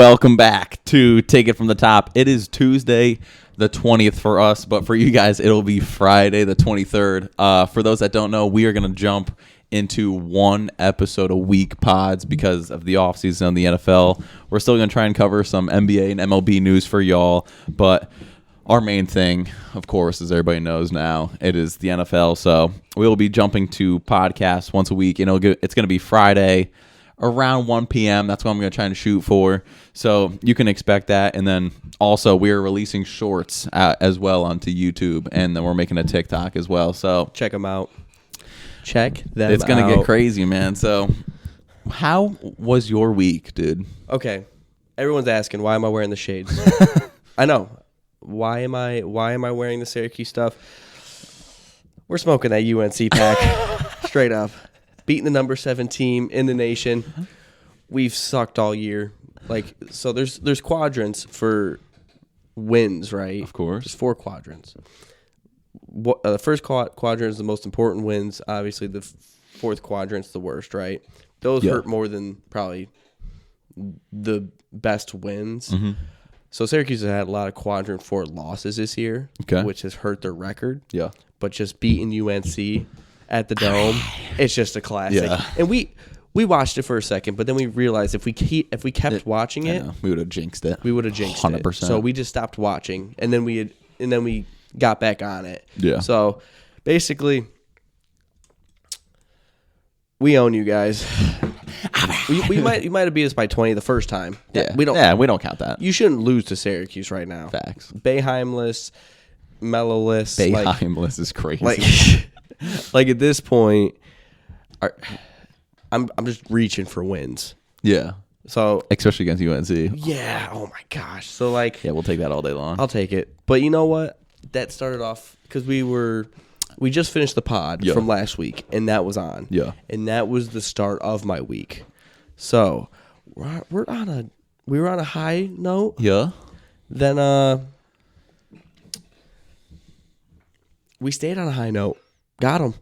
Welcome back to Take It From the Top. It is Tuesday the 20th for us, but for you guys, it'll be Friday the 23rd. For those that don't know, we are going to jump into one episode a week pods because of the offseason of the NFL. We're still going to try and cover some NBA and MLB news for y'all, but our main thing, of course, as everybody knows now, it is the NFL. So we'll be jumping to podcasts once a week. It's going to be Friday around 1 p.m. That's what I'm going to try and shoot for. So you can expect that. And then also we're releasing shorts as well onto YouTube. And then we're making a TikTok as well. So check them out. Check them out. It's going to get crazy, man. So how was your week, dude? Okay. Everyone's asking, why am I wearing the shades? I know. Why am I wearing the Syracuse stuff? We're smoking that UNC pack. Straight up. Beating the number 7 team in the nation. We've sucked all year. So there's quadrants for wins, right? Of course. There's 4 quadrants. The first quadrant is the most important wins. Obviously, the fourth quadrant's the worst, right? Those hurt more than probably the best wins. Mm-hmm. So Syracuse has had a lot of quadrant 4 losses this year, which has hurt their record. Yeah. But just beating UNC at the Dome, it's just a classic. Yeah. And we watched it for a second, but then we realized if we kept watching it, we would have jinxed it. We would have jinxed 100%. it. So we just stopped watching, and then we got back on it. Yeah. So basically, we own you guys. You might have beat us by 20 the first time. Yeah. We don't count that. You shouldn't lose to Syracuse right now. Facts. Boeheimless, Mellowless. Boeheimless is crazy. Like at this point, I'm just reaching for wins. Yeah. So especially against UNC. Yeah. Oh my gosh. So we'll take that all day long. I'll take it. But you know what? That started off because we just finished the pod from last week, and that was on. Yeah. And that was the start of my week. So we were on a high note. Yeah. Then we stayed on a high note. Got him.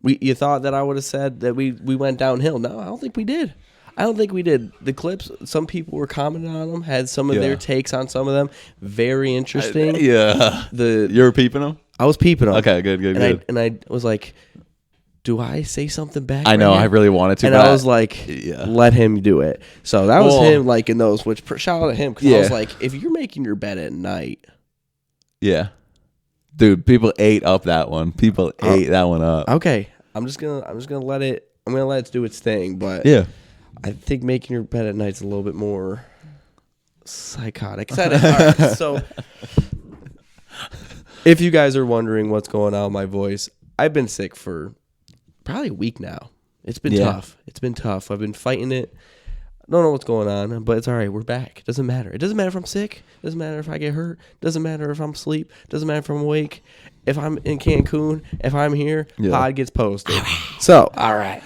You thought that I would have said that we went downhill. No, I don't think we did. The clips, some people were commenting on them, had some of their takes on some of them. Very interesting. You were peeping them? I was peeping them. Okay, good. And I was like, do I say something back? I know, I really wanted to. And I was like, let him do it. So that was him liking those, which shout out to him. Because I was like, if you're making your bed at night. Yeah. Dude, people ate up that one. People ate that one up. Okay. I'm just gonna let it do its thing. But I think making your bed at night is a little bit more psychotic. All right, so if you guys are wondering what's going on with my voice, I've been sick for probably a week now. It's been tough. I've been fighting it. I don't know what's going on, but it's all right. We're back. It doesn't matter. It doesn't matter if I'm sick. It doesn't matter if I get hurt. It doesn't matter if I'm asleep. It doesn't matter if I'm awake. If I'm in Cancun, if I'm here, pod gets posted. So, all right.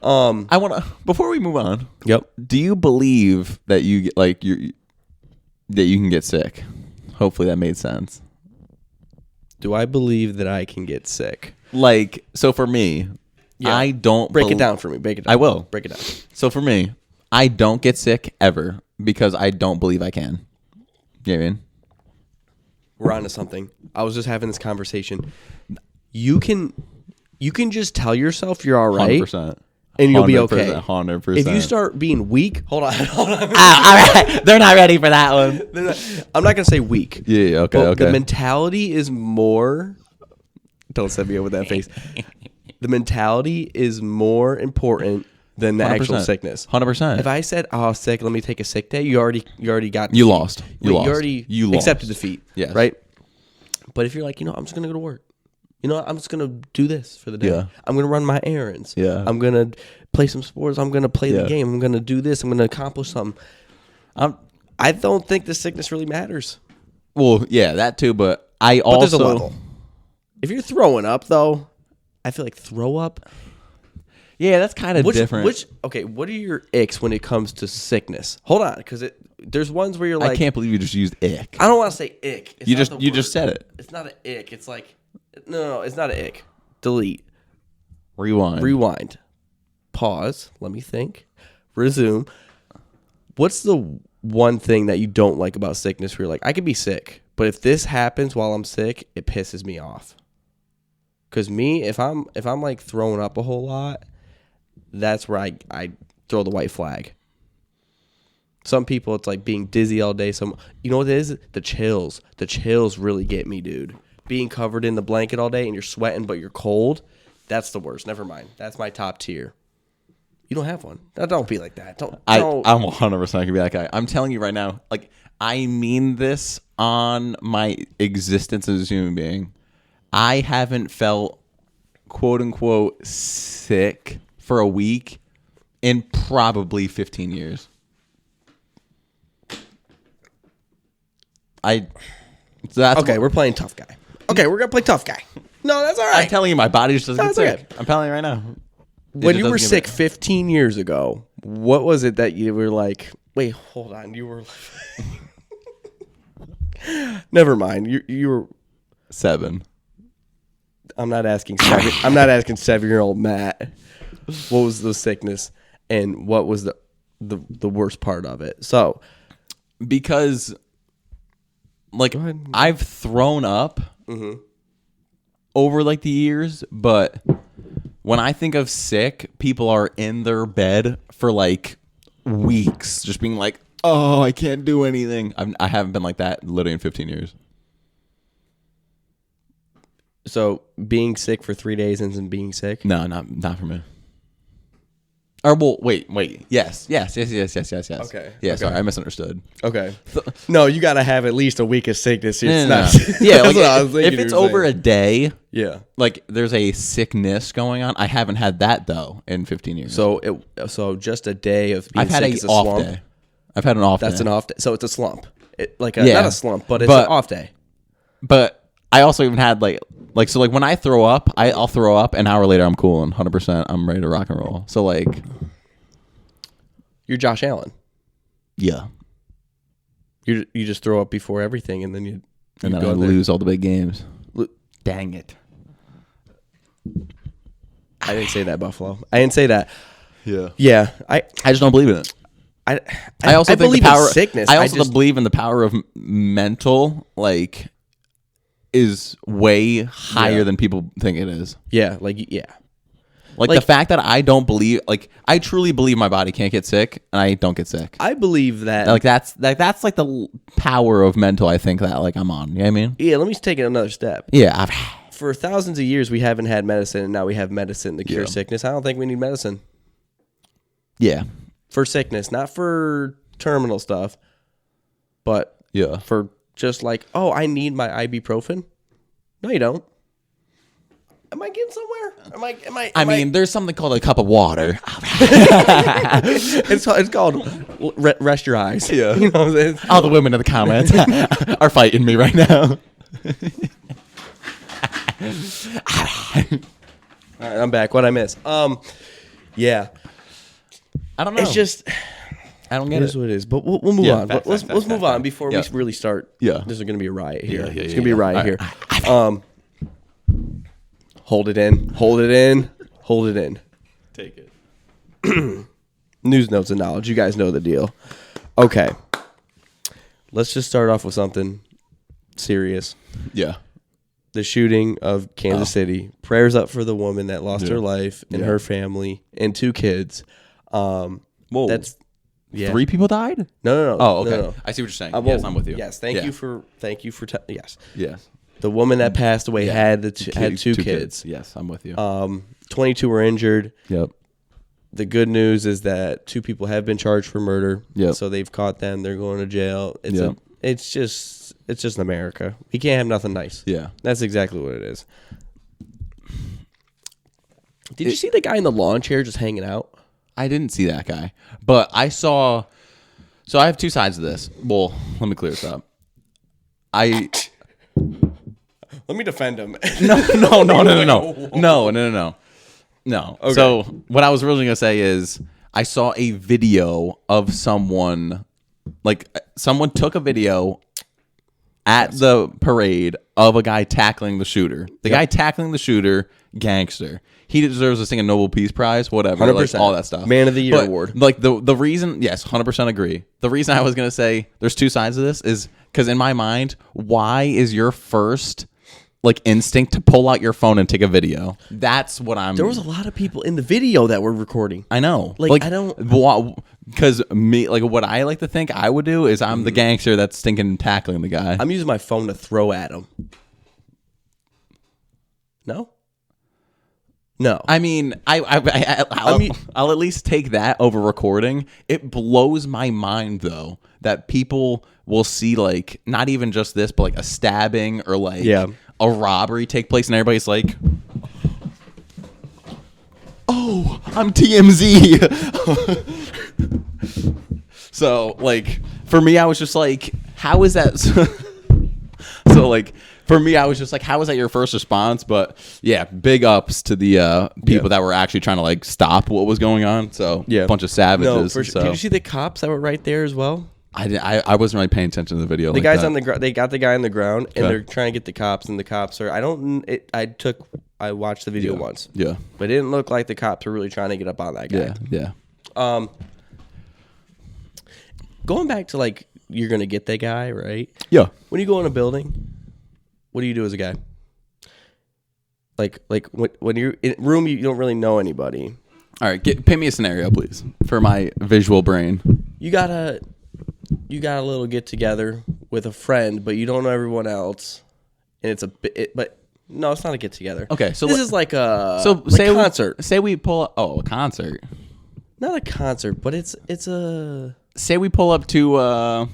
I want to, before we move on. Yep. Do you believe that you get that you can get sick? Hopefully that made sense. Do I believe that I can get sick? So for me, I don't break it down for me. Break it down. I will break it down. So for me, I don't get sick ever because I don't believe I can. You know what I mean? We're on to something. I was just having this conversation. You can just tell yourself you're all right. 100%. And you'll be okay. 100%. If you start being weak, hold on. All right. They're not ready for that one. I'm not going to say weak. Yeah, okay. The mentality is more... Don't set me up with that face. The mentality is more important than the 100%. Actual sickness. 100%. If I said, "Oh, sick, let me take a sick day," you already got you lost. You lost. Accepted defeat. Yes. Right. But if you're like, I'm just gonna go to work. I'm just gonna do this for the day. Yeah. I'm gonna run my errands. Yeah. I'm gonna play some sports. I'm gonna play the game. I'm gonna do this. I'm gonna accomplish something. I don't think the sickness really matters. Well, yeah, that too. But there's a level. If you're throwing up, though, I feel like throw up. Yeah, that's kind of different. What are your icks when it comes to sickness? Hold on, because there's ones where you're like, I can't believe you just used ick. I don't want to say ick. You just said it. It's not an ick. It's like, no, it's not an ick. Delete. Rewind. Pause. Let me think. Resume. What's the one thing that you don't like about sickness where you're like, I could be sick, but if this happens while I'm sick, it pisses me off. Because me, if I'm like throwing up a whole lot, that's where I throw the white flag. Some people, it's like being dizzy all day. You know what it is? The chills. The chills really get me, dude. Being covered in the blanket all day and you're sweating but you're cold, that's the worst. Never mind. That's my top tier. You don't have one. Don't be like that. I'm 100% gonna be that guy. I'm telling you right now, like, I mean this on my existence as a human being. I haven't felt quote unquote sick for a week in probably 15 years. We're playing tough guy. Okay, we're gonna play tough guy. No, that's all right. I'm telling you, my body just doesn't get sick. Okay. I'm telling you right now. When you were sick 15 years ago, what was it that you were like, wait, hold on, you were never mind. You were 7. I'm not asking 7-year-old Matt what was the sickness and what was the worst part of it. So, because like I've thrown up over like the years, but when I think of sick, people are in their bed for like weeks, just being like, "Oh, I can't do anything." I haven't been like that literally in 15 years. So being sick for 3 days isn't being sick? No, not for me. Or well, wait. Yes. Okay. Yeah, sorry, I misunderstood. Okay. No, you got to have at least a week of sickness. It's not. Yeah, like if it's over a day, yeah, like there's a sickness going on. I haven't had that though in 15 years. So just a day of being I've had sick is an a off slump? day. I've had an off day. That's an off day. So it's a slump. Not a slump, but it's an off day. But I also even had like when I throw up, I'll throw up. An hour later, I'm cool and 100%. I'm ready to rock and roll. So like, you're Josh Allen. Yeah. You just throw up before everything, and then I lose all the big games. Dang it! I didn't say that, Buffalo. I didn't say that. Yeah. Yeah. I just don't believe in it. I also think believe the power in sickness. I also believe in the power of mental, like, is way higher than people think it is. Yeah, like the fact that I don't believe, like, I truly believe my body can't get sick, and I don't get sick. I believe that. Like that's like the power of mental. I think that like I'm on. You know what I mean? Yeah. Let me take it another step. Yeah. For thousands of years, we haven't had medicine, and now we have medicine to cure sickness. I don't think we need medicine. Yeah. For sickness, not for terminal stuff, but for just like, oh, I need my ibuprofen. No, you don't. Am I getting somewhere? I mean, there's something called a cup of water. It's called rest your eyes. Yeah. You know what I'm saying? All the women in the comments are fighting me right now. All right, I'm back. What'd I miss? Yeah. I don't know. It's just, I don't get it. It is what it is. But we'll move on. Let's move on before we really start. Yeah. This is going to be a riot here. Yeah, it's going to be a riot here. Hold it in. Hold it in. Hold it in. Take it. News, notes, and knowledge. You guys know the deal. Okay. Let's just start off with something serious. Yeah. The shooting of Kansas City. Prayers up for the woman that lost her life and her family and 2 kids. Whoa. That's 3 people died? No. Oh, okay. No. I see what you're saying. Yes, I'm with you. Yes, thank you for yes. Yes. The woman that passed away had had 2 kids. Yes, I'm with you. 22 were injured. Yep. The good news is that 2 people have been charged for murder. Yep. So they've caught them. They're going to jail. It's just America. We can't have nothing nice. Yeah. That's exactly what it is. Did you see the guy in the lawn chair just hanging out? I didn't see that guy, but I saw. So I have 2 sides of this. Well, let me clear this up. Let me defend him. No. Okay. So what I was originally gonna say is I saw a video of someone, like someone took a video at the parade of a guy tackling the shooter. The guy tackling the shooter, gangster. he deserves this thing a Nobel Peace Prize, whatever, 100%. like all that stuff. Man of the Year But, award. Like the reason, yes, 100% agree. The reason I was gonna say there's two sides of this is because in my mind, why is your first like instinct to pull out your phone and take a video? That's what I'm. There was a lot of people in the video that were recording. I know. Like I don't. Because me, like what I like to think I would do is I'm the gangster that's stinking tackling the guy. I'm using my phone to throw at him. No. I mean, I'll at least take that over recording. It blows my mind though that people will see like not even just this, but like a stabbing or like a robbery take place, and everybody's like, "Oh, I'm TMZ." So like for me, I was just like, "How is that?" So like. For me, I was just like, how was that your first response? But yeah, big ups to the people that were actually trying to like stop what was going on. So a bunch of savages. No, for sure. Did you see the cops that were right there as well? I wasn't really paying attention to the video. The guys on the ground, they got the guy on the ground, and they're trying to get the cops, and the cops are. I watched the video once. Yeah, but it didn't look like the cops were really trying to get up on that guy. Yeah. Going back to like you're gonna get that guy, right? Yeah. When you go in a building. What do you do as a guy? Like when you're in a room, you don't really know anybody. All right, paint me a scenario, please, for my visual brain. You got a little get together with a friend, but you don't know everyone else, and it's but no, it's not a get together. Okay, so this is like a concert. Say we pull up. Oh, a concert. Not a concert, but it's a. Say we pull up to a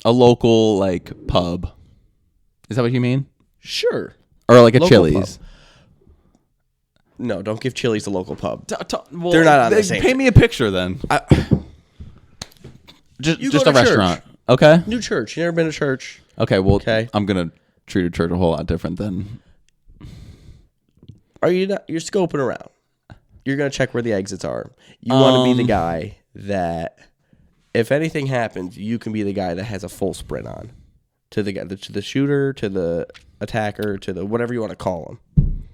local like pub. Is that what you mean? Sure. Or like a local Chili's. Pub. No, don't give Chili's a local pub. Well, they're not on the same. Paint me a picture then. Just a restaurant. Church. Okay. New church. You never been to church? Okay. Well, I'm gonna treat a church a whole lot different than. Are you not? You're scoping around. You're gonna check where the exits are. You want to be the guy that, if anything happens, you can be the guy that has a full sprint on. To the shooter, to the attacker, to the whatever you want to call him.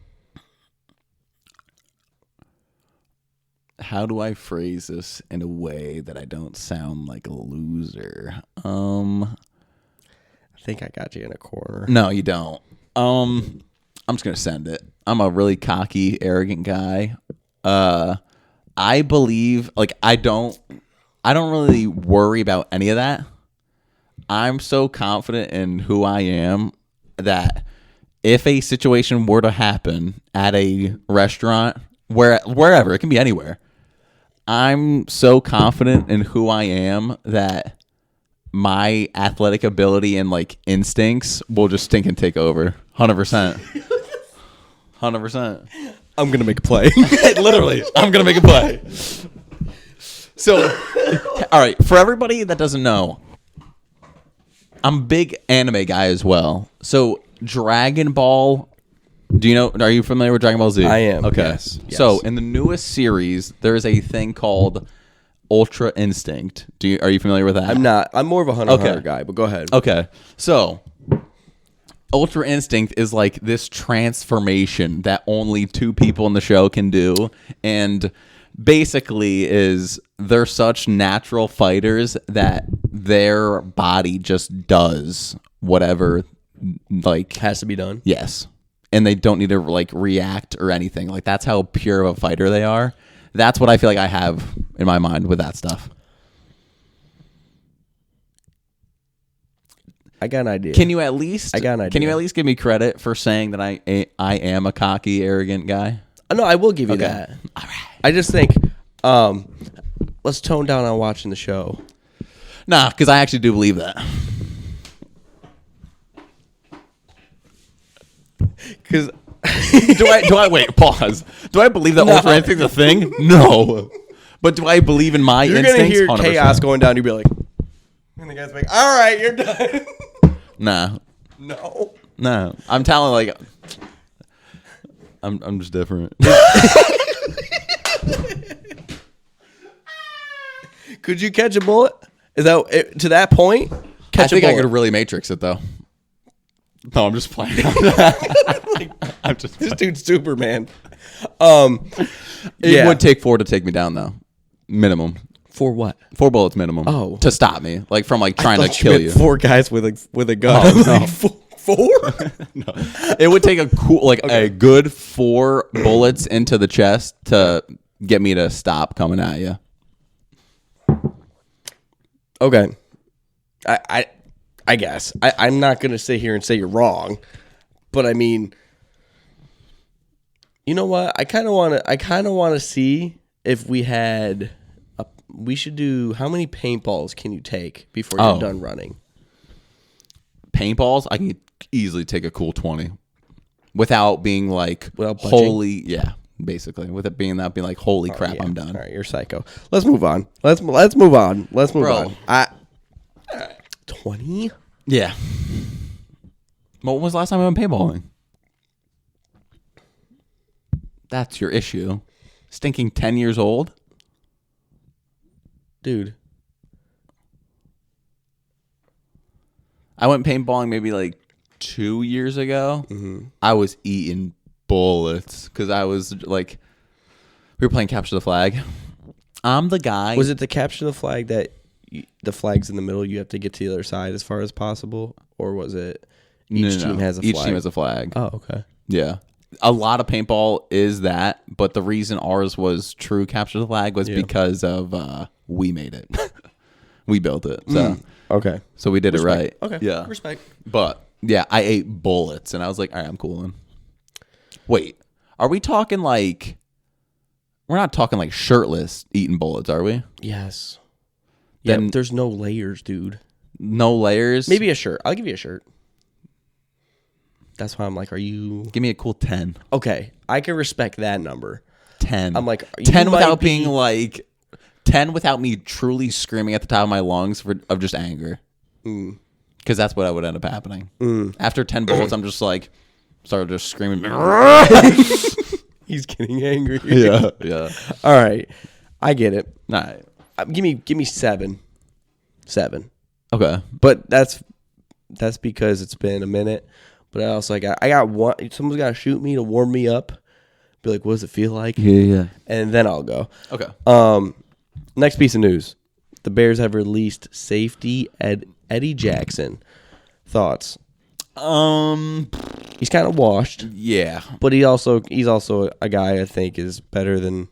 How do I phrase this in a way that I don't sound like a loser? I think I got you in a corner. No, you don't. I'm just gonna send it. I'm a really cocky, arrogant guy. I believe I don't really worry about any of that. I'm so confident in who I am that if a situation were to happen at a restaurant, wherever, it can be anywhere, I'm so confident in who I am that my athletic ability and like instincts will just stink and take over. 100%. 100%. I'm going to make a play. Literally, I'm going to make a play. So, all right, for everybody that doesn't know, I'm a big anime guy as well. So Dragon Ball, are you familiar with Dragon Ball Z? I am. Okay. Yes. So in the newest series, there is a thing called Ultra Instinct. Are you familiar with that? I'm not. I'm more of a hunter guy, but go ahead. Okay. So Ultra Instinct is like this transformation that only two people in the show can do. And basically they're such natural fighters that their body just does whatever has to be done. Yes. And they don't need to react or anything. That's how pure of a fighter they are. That's what I feel like I have in my mind with that stuff. I got an idea. Can you at least Can you at least give me credit for saying that I am a cocky, arrogant guy? No, I will give you that. All right. I just think let's tone down on watching the show. Nah, because I actually do believe that. Because do I wait? Pause. Do I believe that Ultra Instinct is a thing? No. But do I believe in my instincts? You're gonna hear 100%. chaos going down. You'll be like, and the guy's like, "All right, you're done." Nah. No. I'm telling I'm just different. Could you catch a bullet? Is that to that point? I think I could really Matrix it though. No, I'm just playing. I'm just This dude's Superman. It would take 4 to take me down, though. Minimum. For what? 4 bullets minimum. Oh. To stop me. Like, from, like, trying to kill you. 4 guys with a gun. Oh, no. Like, 4? No. It would take a a good 4 bullets into the chest to get me to stop coming at you. Okay. I guess. I'm not going to sit here and say you're wrong. But, I mean, you know what? I kind of want to see if we had... we should do... How many paintballs can you take before you're done running? Paintballs? I can easily take a cool 20. Without being like, without holy... Yeah, basically. With it being that, being like, holy crap, yeah. I'm done. All right, you're psycho. Let's move on. Let's move on. Bro. 20? Yeah. When was the last time I went paintballing? That's your issue. Stinking 10 years old? Dude. I went paintballing maybe like 2 years ago. Mm-hmm. I was eating bullets because I was like, we were playing Capture the Flag. I'm the guy. Was it the Capture the Flag that the flag's in the middle, you have to get to the other side as far as possible? Or was it each team has a flag? Each team has a flag. Oh, okay. Yeah. A lot of paintball is that, but the reason ours was true Capture the Flag was because of we made it. We built it. So okay. So we did Respect. it right. Okay. Yeah. Respect. But yeah, I ate bullets and I was like, all right, I'm cooling. Wait, are we talking like, we're not talking like shirtless eating bullets, are we? Yes. Then yeah, there's no layers, dude. No layers? Maybe a shirt. I'll give you a shirt. That's why I'm like, are you... Give me a cool 10. Okay. I can respect that number. 10. I'm like... 10 without being like... 10 without me truly screaming at the top of my lungs of just anger. Because that's what would end up happening. After 10 bullets, I'm just like... Started just screaming. He's getting angry. Yeah. All right. I get it. All right. Give me 7. 7. Okay. But that's because it's been a minute. But I also I got one. Someone's got to shoot me to warm me up. Be like, what does it feel like? Yeah. And then I'll go. Okay. Next piece of news: the Bears have released safety Eddie Jackson. Thoughts? He's kind of washed. Yeah. But he's also a guy I think is better than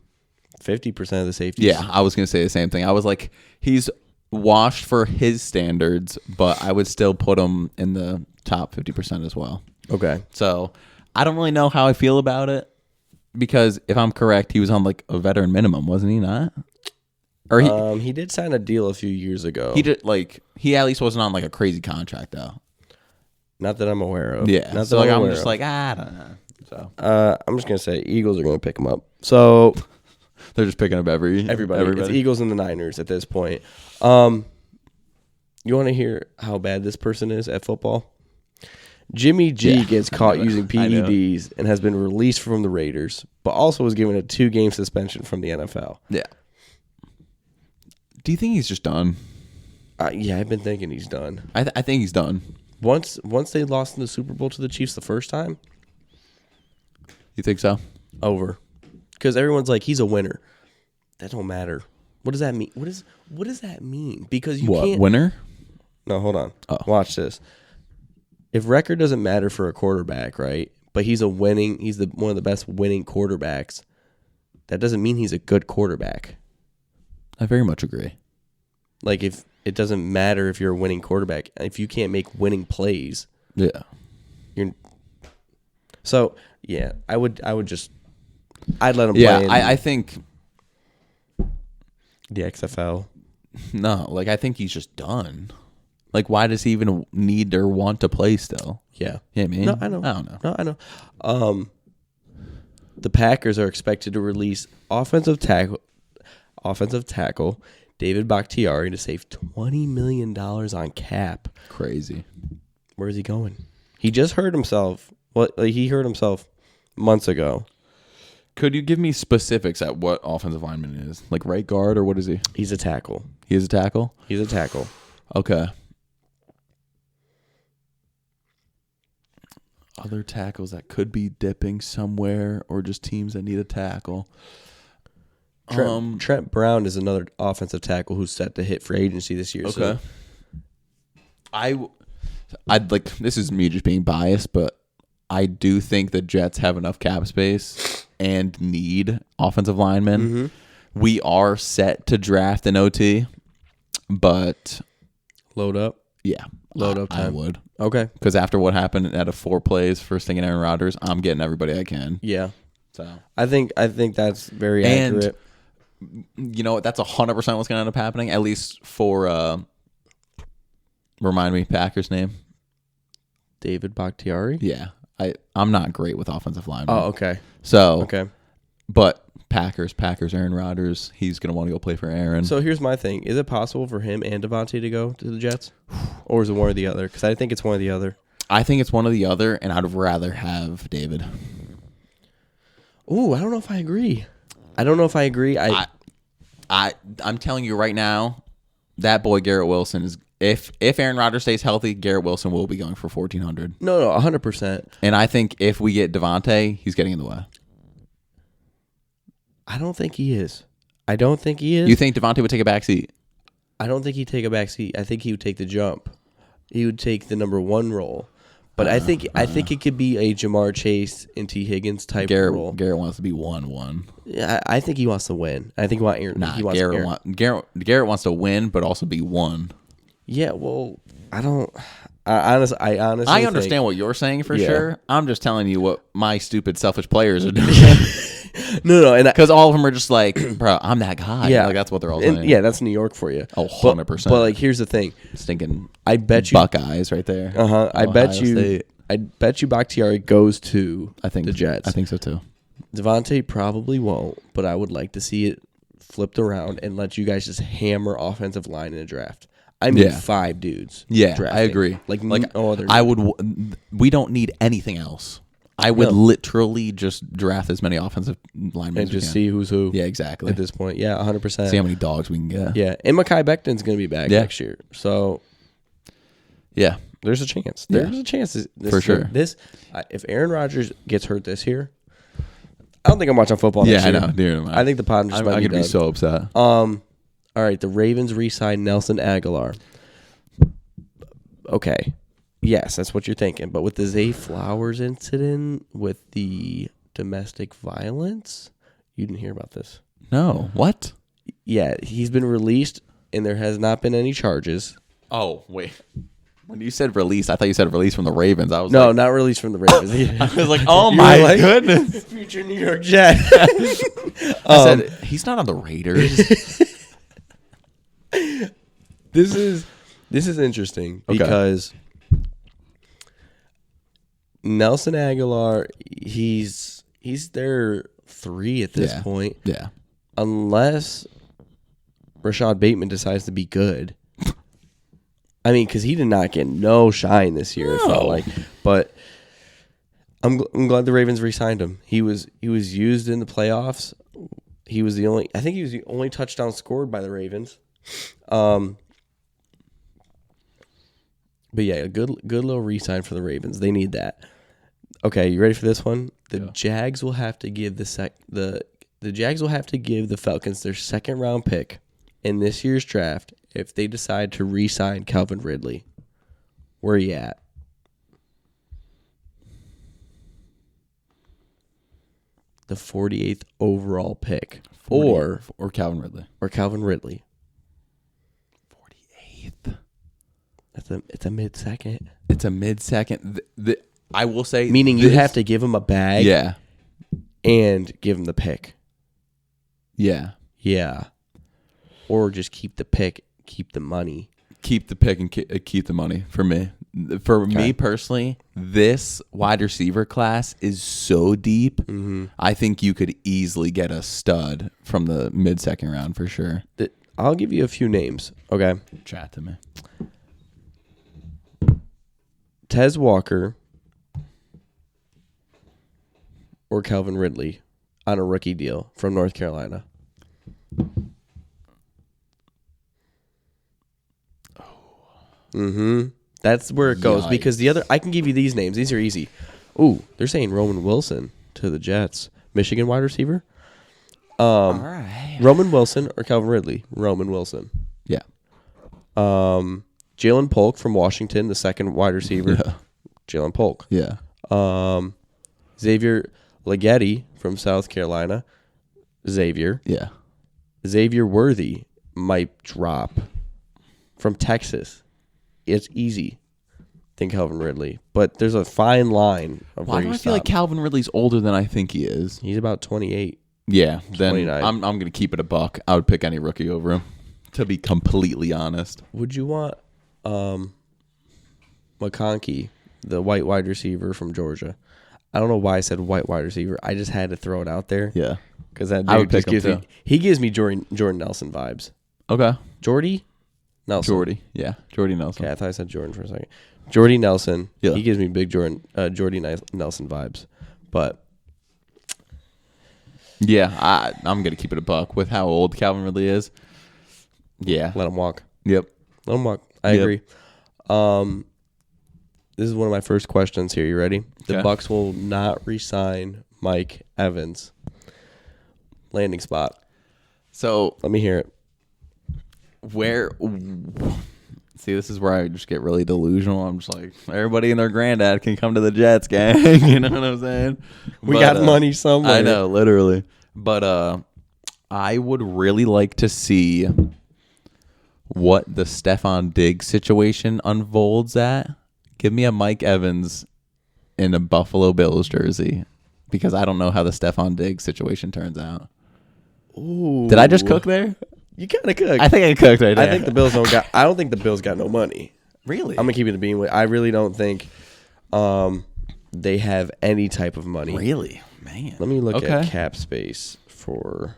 50% of the safeties. Yeah, I was gonna say the same thing. I was like, he's washed for his standards, but I would still put him in the top 50% as well. Okay. So I don't really know how I feel about it because if I'm correct, he was on like a veteran minimum, wasn't he not? Or he did sign a deal a few years ago. He did he at least wasn't on like a crazy contract though. Not that I'm aware of. Yeah. Not so that like I'm I'm aware just of. like I don't know. So I'm just gonna say Eagles are gonna pick him up. So they're just picking up everybody. It's Eagles and the Niners at this point. You want to hear how bad this person is at football? Jimmy G gets caught using PEDs and has been released from the Raiders, but also was given a 2-game suspension from the NFL. Yeah. Do you think he's just done? Yeah, I've been thinking he's done. I think he's done. Once they lost in the Super Bowl to the Chiefs the first time, You think so? over. Because everyone's like, he's a winner. That don't matter. What does that mean? What does that mean? Because you can't. Winner? No, hold on. Oh. Watch this. If record doesn't matter for a quarterback, right? But he's one of the best winning quarterbacks. That doesn't mean he's a good quarterback. I very much agree. Like if it doesn't matter if you're a winning quarterback, if you can't make winning plays, Yeah. you're. So yeah, I'd let him Yeah, play. I think The XFL. no. Like I think he's just done. Like why does he even need or want to play still? Yeah. Yeah, man. No, I know. I don't know. No, I know. The Packers are expected to release offensive tackle David Bakhtiari to save $20 million on cap. Crazy. Where is he going? He just hurt himself. He hurt himself months ago. Could you give me specifics at what offensive lineman is? Like right guard or what is he? He's a tackle. He is a tackle? He's a tackle. Okay. Other tackles that could be dipping somewhere, or just teams that need a tackle. Trent Brown is another offensive tackle who's set to hit free agency this year. Okay. So. I'd like, this is me just being biased, but I do think the Jets have enough cap space and need offensive linemen. Mm-hmm. We are set to draft an OT, but Load up. yeah, Load up time. I would. Okay. Because after what happened at a 4 plays, first thing in Aaron Rodgers, I'm getting everybody I can. Yeah. So I think that's very accurate. You know what? That's 100% what's going to end up happening, at least for, remind me, Packers name? David Bakhtiari? Yeah. I'm not great with offensive linemen. Oh, okay. So, Okay. But Packers, Aaron Rodgers, he's going to want to go play for Aaron. So here's my thing. Is it possible for him and Devontae to go to the Jets? Or is it one or the other? Because I think it's one or the other. I think it's one or the other, and I'd rather have David. Ooh, I don't know if I agree. I'm telling you right now, that boy Garrett Wilson is. If Aaron Rodgers stays healthy, Garrett Wilson will be going for 1,400. No, 100%. And I think if we get Devontae, he's getting in the way. I don't think he is. You think Devontae would take a back seat? I don't think he'd take a back seat. I think he would take the jump. He would take the number 1 role. But I think it could be a Jamar Chase and T. Higgins type role. Garrett wants to be 1-1. Yeah, I think he wants to win. I think he wants Aaron. Garrett wants to win, but also be 1. Yeah, well, I honestly I understand what you're saying for sure. I'm just telling you what my stupid, selfish players are doing. No, and because all of them are just like, bro, I'm that guy. Yeah, like that's what they're all saying. Yeah, that's New York for you. Oh, 100%. But like, here's the thing. Stinking, I bet you Buckeyes right there. I bet you Bakhtiari goes to the Jets. I think so too. Devontae probably won't, but I would like to see it flipped around and let you guys just hammer offensive line in a draft. I mean, 5 dudes. Yeah, drafting. I agree. Like no other. We don't need anything else. I would literally just draft as many offensive linemen and just see who's who. Yeah, exactly. At this point, yeah, 100%. See how many dogs we can get. Yeah, and Mekhi Becton's going to be back next year, so yeah, there's a chance. There's a chance for sure. If Aaron Rodgers gets hurt this year, I don't think I'm watching football next year. Yeah, I know. I think the Padres might be I'm going to done. be so upset. All right, the Ravens re-signed Nelson Aguilar. Okay. Yes, that's what you're thinking. But with the Zay Flowers incident, with the domestic violence, you didn't hear about this. No. What? Yeah, he's been released, and there has not been any charges. Oh, wait. When you said released, I thought you said released from the Ravens. I was no, not released from the Ravens. I was like, oh my goodness. Future New York Jet. I said, he's not on the Raiders. This is interesting because Nelson Aguilar, he's their 3 at this point. Yeah. Unless Rashad Bateman decides to be good. I mean, because he did not get no shine this year, it felt like. But I'm glad the Ravens re-signed him. He was used in the playoffs. He was the only touchdown scored by the Ravens. But yeah, a good little re-sign for the Ravens. They need that. Okay, you ready for this one? The Jags will have to give the Jags will have to give the Falcons their 2nd round pick in this year's draft if they decide to re-sign Calvin Ridley. Where are you at? The 48th overall pick. Or Calvin Ridley. Or Calvin Ridley. 48th. It's a mid-second. It's a mid-second. I will say... Meaning you have to give him a bag. Yeah. And give him the pick. Yeah. Yeah. Or just keep the pick, keep the money. Keep the pick and keep the money for me. For me personally, this wide receiver class is so deep. Mm-hmm. I think you could easily get a stud from the mid-second round for sure. I'll give you a few names. Okay. Chat to me. Tez Walker or Calvin Ridley on a rookie deal from North Carolina. Mm-hmm. That's where it goes. Yikes. Because the other, I can give you these names. These are easy. Ooh, they're saying Roman Wilson to the Jets. Michigan wide receiver. All right. Roman Wilson or Calvin Ridley? Roman Wilson. Yeah. Jalen Polk from Washington, the second wide receiver. Yeah. Jalen Polk. Yeah. Xavier Leggett from South Carolina. Xavier. Yeah. Xavier Worthy might drop from Texas. It's easy than Calvin Ridley, but there's a fine line of Why where do you I stop. feel like Calvin Ridley's older than I think he is? He's about 28. Yeah. Then 29. I'm going to keep it a buck. I would pick any rookie over him, to be completely honest. Would you want McConkey, the white wide receiver from Georgia? I don't know why I said white wide receiver. I just had to throw it out there. Yeah. Because that I would dude just pick him gives me, he gives me Jordan Nelson vibes. Okay. Jordy Nelson. Jordy. Yeah. Jordy Nelson. Okay, I thought I said Jordan for a second. Jordy Nelson. Yeah. He gives me big Jordy Nelson vibes. But Yeah. I'm going to keep it a buck with how old Calvin Ridley is. Yeah. let him walk. Yep. Let him walk. I Yep. agree. This is one of my first questions here. You ready? The Okay. Bucks will not re-sign Mike Evans. Landing spot. So Let me hear it. see, this is where I just get really delusional. I'm just like, everybody and their granddad can come to the Jets, gang. You know what I'm saying? We But, got money somewhere. I know, literally. But I would really like to see what the Stephon Diggs situation unfolds at. Give me a Mike Evans in a Buffalo Bills jersey, because I don't know how the Stephon Diggs situation turns out. Ooh. Did I just cook there? You kind of cooked. I think I cooked right there. I think the Bills don't got. I don't think the Bills got no money. Really? I'm gonna keep it a bean with. I really don't think they have any type of money. Really? Man. Let me look Okay. at cap space for.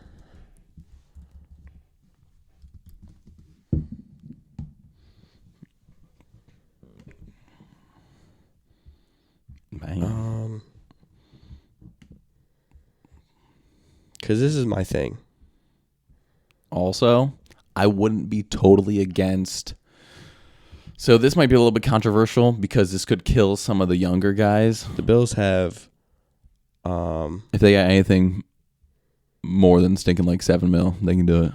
Man. Because this is my thing. Also, I wouldn't be totally against. So this might be a little bit controversial because this could kill some of the younger guys. The Bills have. If they got anything more than stinking like $7 million, they can do it.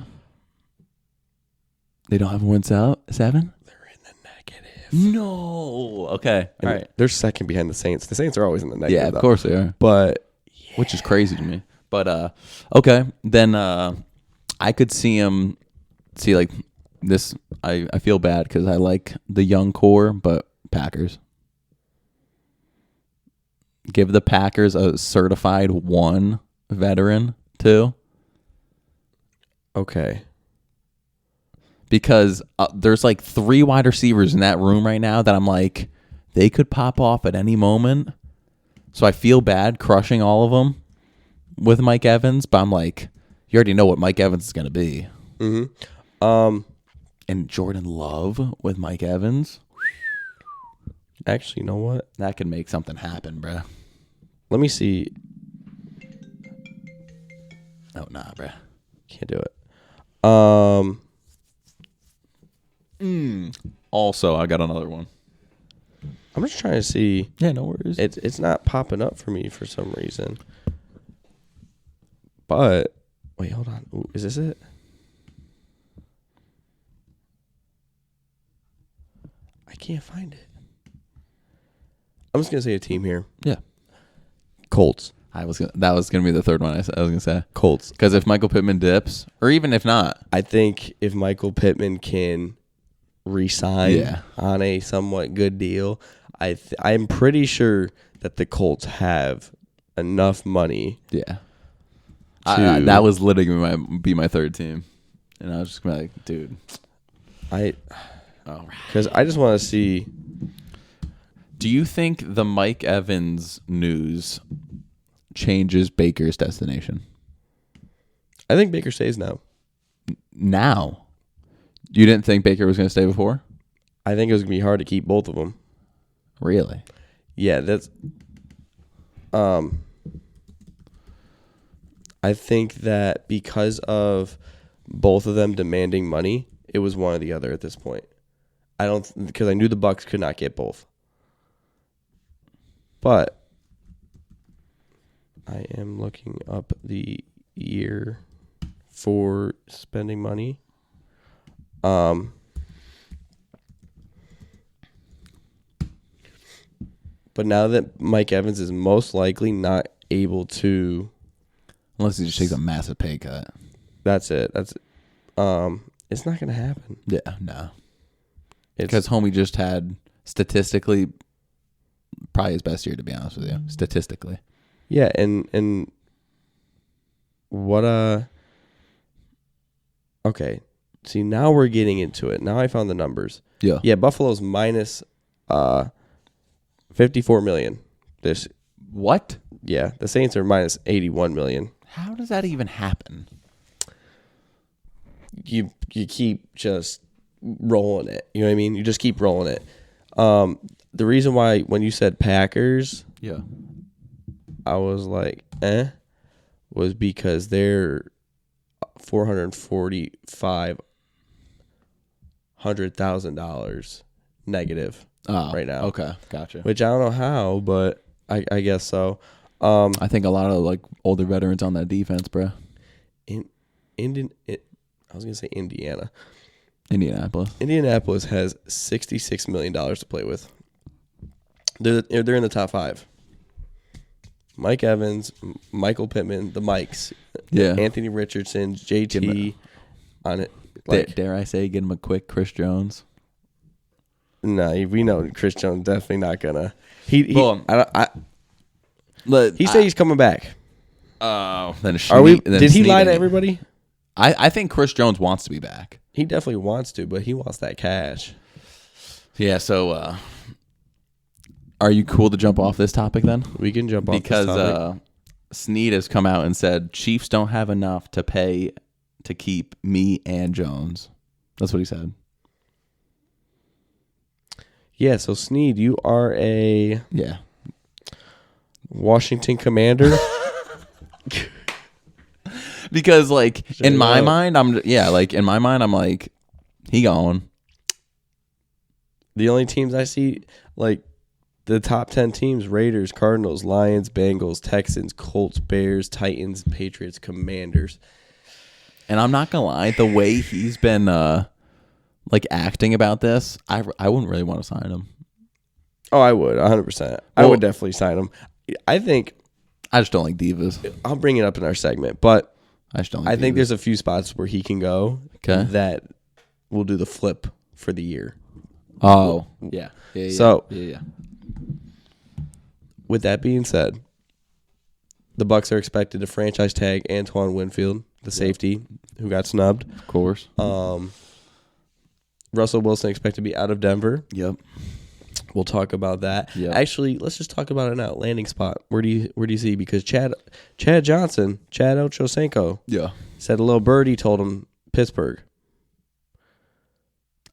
They don't have wins out 7. They're in the negative. No. Okay. All right. They're second behind the Saints. The Saints are always in the negative. Yeah, of though. course they are. But Which is crazy to me. But okay, then I could see him like this. I feel bad because I like the young core, but Packers. Give the Packers a certified 1 veteran 2. okay. Because there's like 3 wide receivers in that room right now that I'm like, they could pop off at any moment. So I feel bad crushing all of them with Mike Evans, but I'm like, you already know what Mike Evans is going to be. Mm-hmm. And Jordan Love with Mike Evans, Actually, you know what? that could make something happen, bruh. Let me see. Oh, nah, bruh. Can't do it. Also, I got another one. I'm just trying to see. Yeah, no worries. It's not popping up for me for some reason. But wait, hold on. Ooh, is this it? I can't find it. I'm just gonna say a team here. Yeah. Colts. That was gonna be the third one I was gonna say. Colts. Because if Michael Pittman dips, or even if not, I think if Michael Pittman can re-sign Yeah. on a somewhat good deal, I'm pretty sure that the Colts have enough money. yeah, To- that was literally gonna be my third team, and I was just gonna be like, dude, Because I just want to see. do you think the Mike Evans news changes Baker's destination I think Baker stays now. now? You didn't think Baker was gonna stay before? I think it was gonna be hard to keep both of them. Really? Yeah, that's. I think that because of both of them demanding money, it was one or the other at this point. Because I knew the Bucks could not get both. But I am looking up the year for spending money. But now that Mike Evans is most likely not able to, unless he just takes a massive pay cut. That's it. It's not going to happen. Yeah, no. Because homie just had statistically probably his best year, to be honest with you. Statistically. Yeah, and what okay. See, now we're getting into it. Now I found the numbers. Yeah. Yeah, Buffalo's minus $54 million. What? Yeah, the Saints are minus $81 million. How does that even happen? You keep just rolling it. You know what I mean? You just keep rolling it. The reason why when you said Packers, yeah, I was like, was because they're $445,000 negative right now. Okay, gotcha. Which I don't know how, but I guess so. I think a lot of like older veterans on that defense, bro. I was gonna say Indiana. Indianapolis has $66 million to play with. They're in the top 5. Mike Evans, Michael Pittman, the Mikes, Anthony Richardson, JT on it. Like, dare I say, get him a quick Chris Jones? No, we know Chris Jones definitely not gonna. He said he's coming back. Oh, then did he lie to everybody? I think Chris Jones wants to be back. He definitely wants to, but he wants that cash. Yeah, so are you cool to jump off this topic then? We can jump off because this topic. Snead has come out and said Chiefs don't have enough to pay to keep me and Jones. That's what he said. Yeah, so Snead, you are a Washington Commander. Because like in my mind, I'm like, he going. The only teams I see, like the top 10 teams: Raiders, Cardinals, Lions, Bengals, Texans, Colts, Bears, Titans, Patriots, Commanders. And I'm not gonna lie, the way he's been like acting about this, I wouldn't really want to sign him. Oh, I would 100%. I would definitely sign him. I just don't like divas. I'll bring it up in our segment, but I just don't like I think there's a few spots where he can go that will do the flip for the year. Oh, yeah. So, with that being said, the Bucs are expected to franchise tag Antoine Winfield, the safety who got snubbed. Of course. Russell Wilson expected to be out of Denver. Yep. We'll talk about that. Yep. Actually, let's just talk about it now. Landing spot. Where do you see? Because Chad Ochocinco, said a little birdie told him Pittsburgh.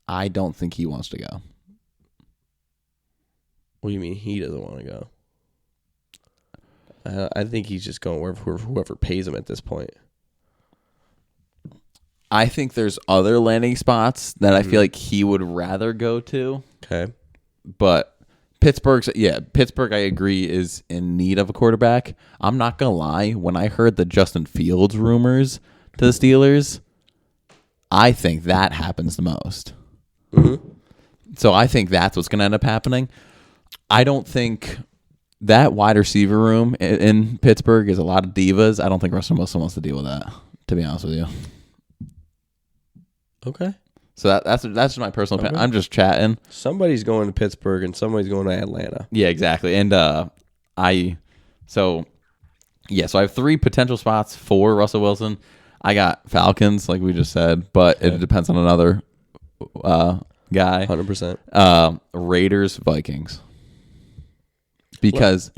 I don't think he wants to go. What do you mean he doesn't want to go? I think he's just going wherever whoever pays him at this point. I think there's other landing spots that I feel like he would rather go to. Okay. But Pittsburgh, I agree, is in need of a quarterback. I'm not going to lie. When I heard the Justin Fields rumors to the Steelers, I think that happens the most. Mm-hmm. So I think that's what's going to end up happening. I don't think that wide receiver room in Pittsburgh is a lot of divas. I don't think Russell Wilson wants to deal with that, to be honest with you. Okay. So that's just my personal opinion. I'm just chatting. Somebody's going to Pittsburgh and somebody's going to Atlanta. Yeah, exactly. And I have 3 potential spots for Russell Wilson. I got Falcons, like we just said, but it depends on another guy. 100%. Raiders, Vikings. Because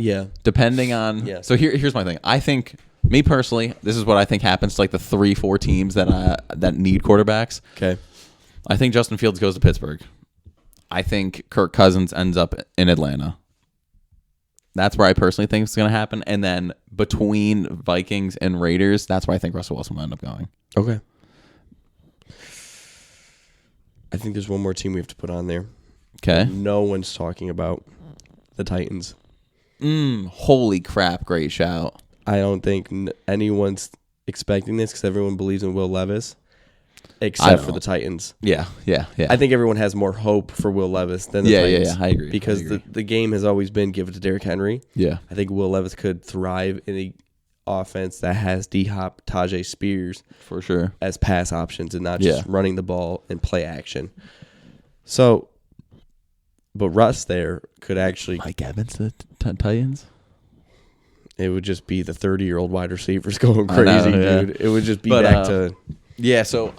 depending on so here's my thing. I think me personally, this is what I think happens to like the 3-4 teams that need quarterbacks. Okay. I think Justin Fields goes to Pittsburgh. I think Kirk Cousins ends up in Atlanta. That's where I personally think it's going to happen. And then between Vikings and Raiders, that's where I think Russell Wilson will end up going. Okay. I think there's one more team we have to put on there. Okay. No one's talking about the Titans. Holy crap. Great shout. I don't think anyone's expecting this because everyone believes in Will Levis, except for the Titans. Yeah. I think everyone has more hope for Will Levis than the Titans. Yeah. I agree. Because the game has always been give it to Derrick Henry. Yeah. I think Will Levis could thrive in a offense that has D-Hop, Tajay Spears for sure as pass options and not just running the ball and play action. So, but Russ there could actually... Mike Evans, the Titans? It would just be the 30-year-old wide receivers going crazy, dude. It would just be back to... Yeah, so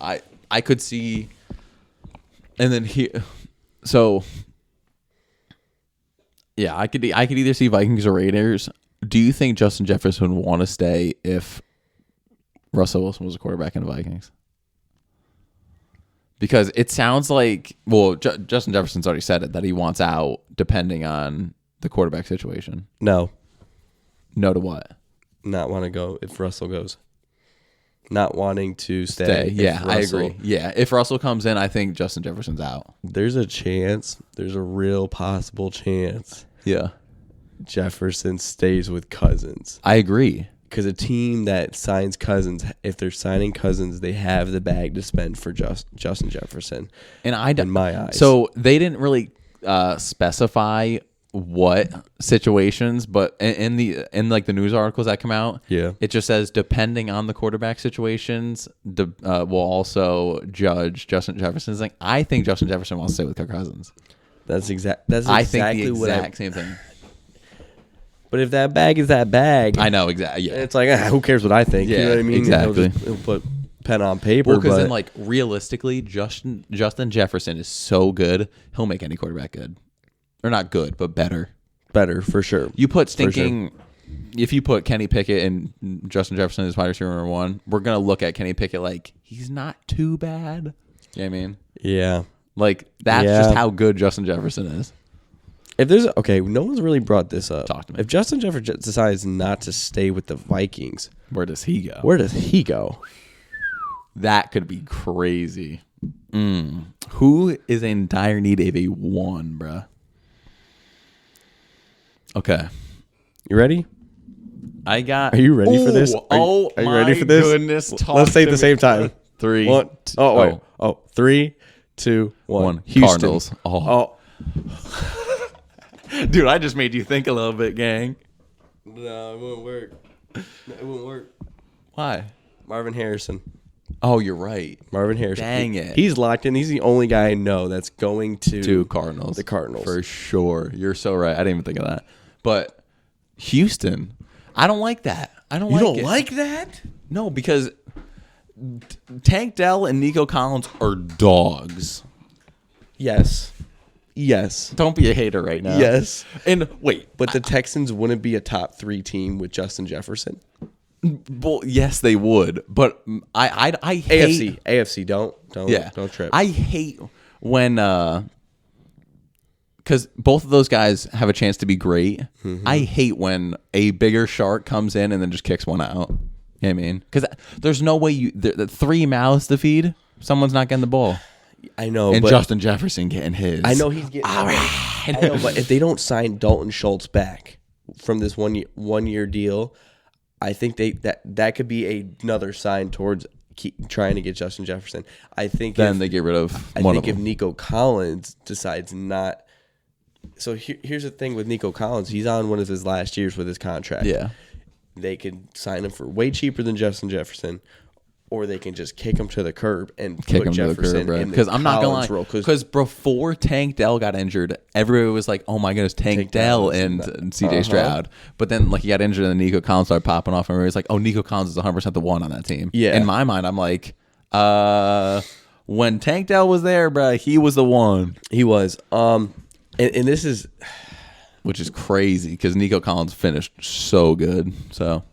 I could see... And then so... Yeah, I could either see Vikings or Raiders. Do you think Justin Jefferson would want to stay if Russell Wilson was a quarterback in the Vikings? Because it sounds like... Well, Justin Jefferson's already said it, that he wants out depending on the quarterback situation. No. No to what? Not want to go if Russell goes. Not wanting to stay. Yeah, I agree. Yeah, if Russell comes in, I think Justin Jefferson's out. There's a chance. There's a real possible chance. Yeah. Jefferson stays with Cousins. I agree. Because a team that signs Cousins, if they're signing Cousins, they have the bag to spend for Justin Jefferson. And in my eyes. So they didn't really specify what situations, but in like the news articles that come out, it just says depending on the quarterback situations, will also judge Justin Jefferson. Like, I think Justin Jefferson wants to stay with Kirk Cousins. That's exactly I think the exact same thing. But if that bag is that bag, I know exactly. Yeah, it's like who cares what I think? Yeah, you know what I mean? Exactly. He'll put pen on paper. Well, because then, like, realistically, Justin Jefferson is so good, he'll make any quarterback good. Or not good, but better. Better, for sure. You put if you put Kenny Pickett and Justin Jefferson as wide receiver number one, we're going to look at Kenny Pickett like, he's not too bad. You know what I mean? Yeah. Like, that's just how good Justin Jefferson is. If there's... Okay, no one's really brought this up. Talk to me. If Justin Jefferson decides not to stay with the Vikings... Where does he go? That could be crazy. Who is in dire need of a one, bruh? Okay. You ready? Are you ready for this? Are you ready for this? Goodness. Let's say it at the same time. 3. 1. Oh, 3, 2, 1. Houston. Cardinals. Oh. Dude, I just made you think a little bit, gang. No, it wouldn't work. It wouldn't work. Why? Marvin Harrison. Oh, you're right. Marvin Harrison. Dang it. He's locked in. He's the only guy I know that's going to Cardinals. The Cardinals. For sure. You're so right. I didn't even think of that. But Houston, I don't like that. You don't like that? No, because Tank Dell and Nico Collins are dogs. Yes. Don't be a hater right now. Yes. And wait. But the Texans wouldn't be a top 3 team with Justin Jefferson. Well, yes, they would. But I hate... AFC, don't trip. I hate when... Because both of those guys have a chance to be great. Mm-hmm. I hate when a bigger shark comes in and then just kicks one out. You know what I mean? Because there's no way the 3 mouths to feed, someo's not getting the ball. I know. And Justin Jefferson getting his. I know he's getting I know, but if they don't sign Dalton Schultz back from this one year deal, I think that could be another sign towards trying to get Justin Jefferson. I think they get rid of one of them. If Nico Collins decides not... So here's the thing with Nico Collins. He's on one of his last years with his contract. Yeah. They could sign him for way cheaper than Justin Jefferson, or they can just kick him to the curb and put Jefferson in the Collins I'm not gonna lie. role. Because before Tank Dell got injured, everybody was like, "Oh my goodness, Tank Dell and CJ Stroud." But then, like, he got injured, and Nico Collins started popping off, and everybody's like, "Oh, Nico Collins is 100% the one on that team." Yeah. In my mind, I'm like, when Tank Dell was there, bro, he was the one. He was. And this is... Which is crazy, because Nico Collins finished so good. So...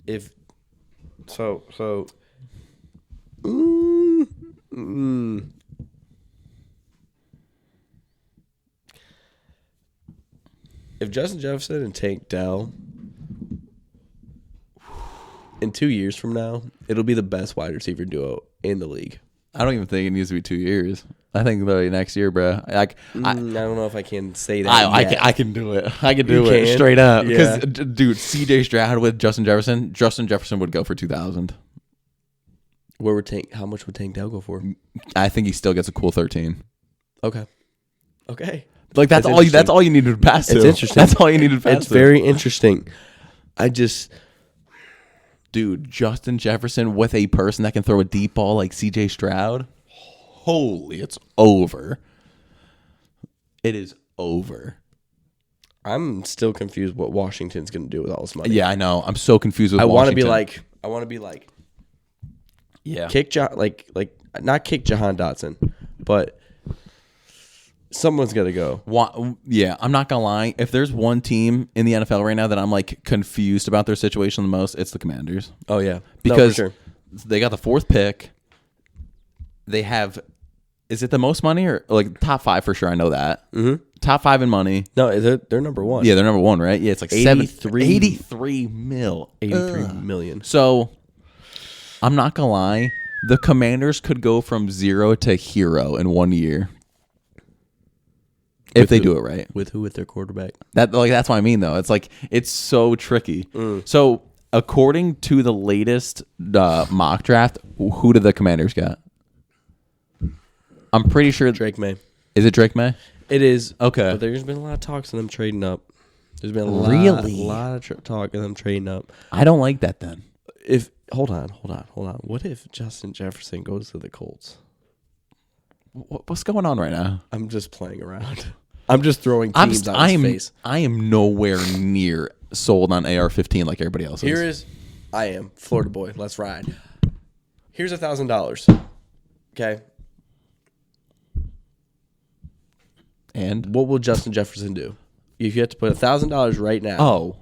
If Justin Jefferson and Tank Dell in 2 years from now, it'll be the best wide receiver duo in the league. I don't even think it needs to be 2 years. I think literally next year, bro. I don't know if I can say that. I can do it. I can do it straight up. Because, dude, C.J. Stroud with Justin Jefferson would go for 2,000. How much would Tank Dell go for? I think he still gets a cool 13. Okay. Like that's all you need to pass to. It's interesting. That's all you need to pass to. It's very interesting. Dude, Justin Jefferson with a person that can throw a deep ball like C.J. Stroud. Holy, it's over. It is over. I'm still confused what Washington's going to do with all this money. Yeah, I know. I'm so confused with Washington. I want to be like yeah. Not kick Jahan Dotson, but someone's got to go. Yeah, I'm not going to lie. If there's one team in the NFL right now that I'm like confused about their situation the most, it's the Commanders. Oh yeah. Because they got the 4th pick. They have, is it the most money or like top 5 for sure? I know that. Mm-hmm. Top 5 in money. No, they're number 1. Yeah, they're number 1, right? Yeah, it's like 83 million. So I'm not gonna lie, the Commanders could go from 0 to hero in 1 year if they do it right. With who? With their quarterback? That's what I mean though. It's like it's so tricky. So according to the latest mock draft, who do the Commanders got? I'm pretty sure Drake May. Is it Drake May? It is. Okay. But there's been a lot of talks of them trading up. There's been a lot of talk of them trading up. I don't like that then. Hold on. What if Justin Jefferson goes to the Colts? What's going on right now? I'm just playing around. I'm just throwing teams on his face. I am nowhere near sold on AR-15 like everybody else is. I am. Florida boy. Let's ride. Here's $1,000. Okay. And what will Justin Jefferson do? If you have to put $1,000 right now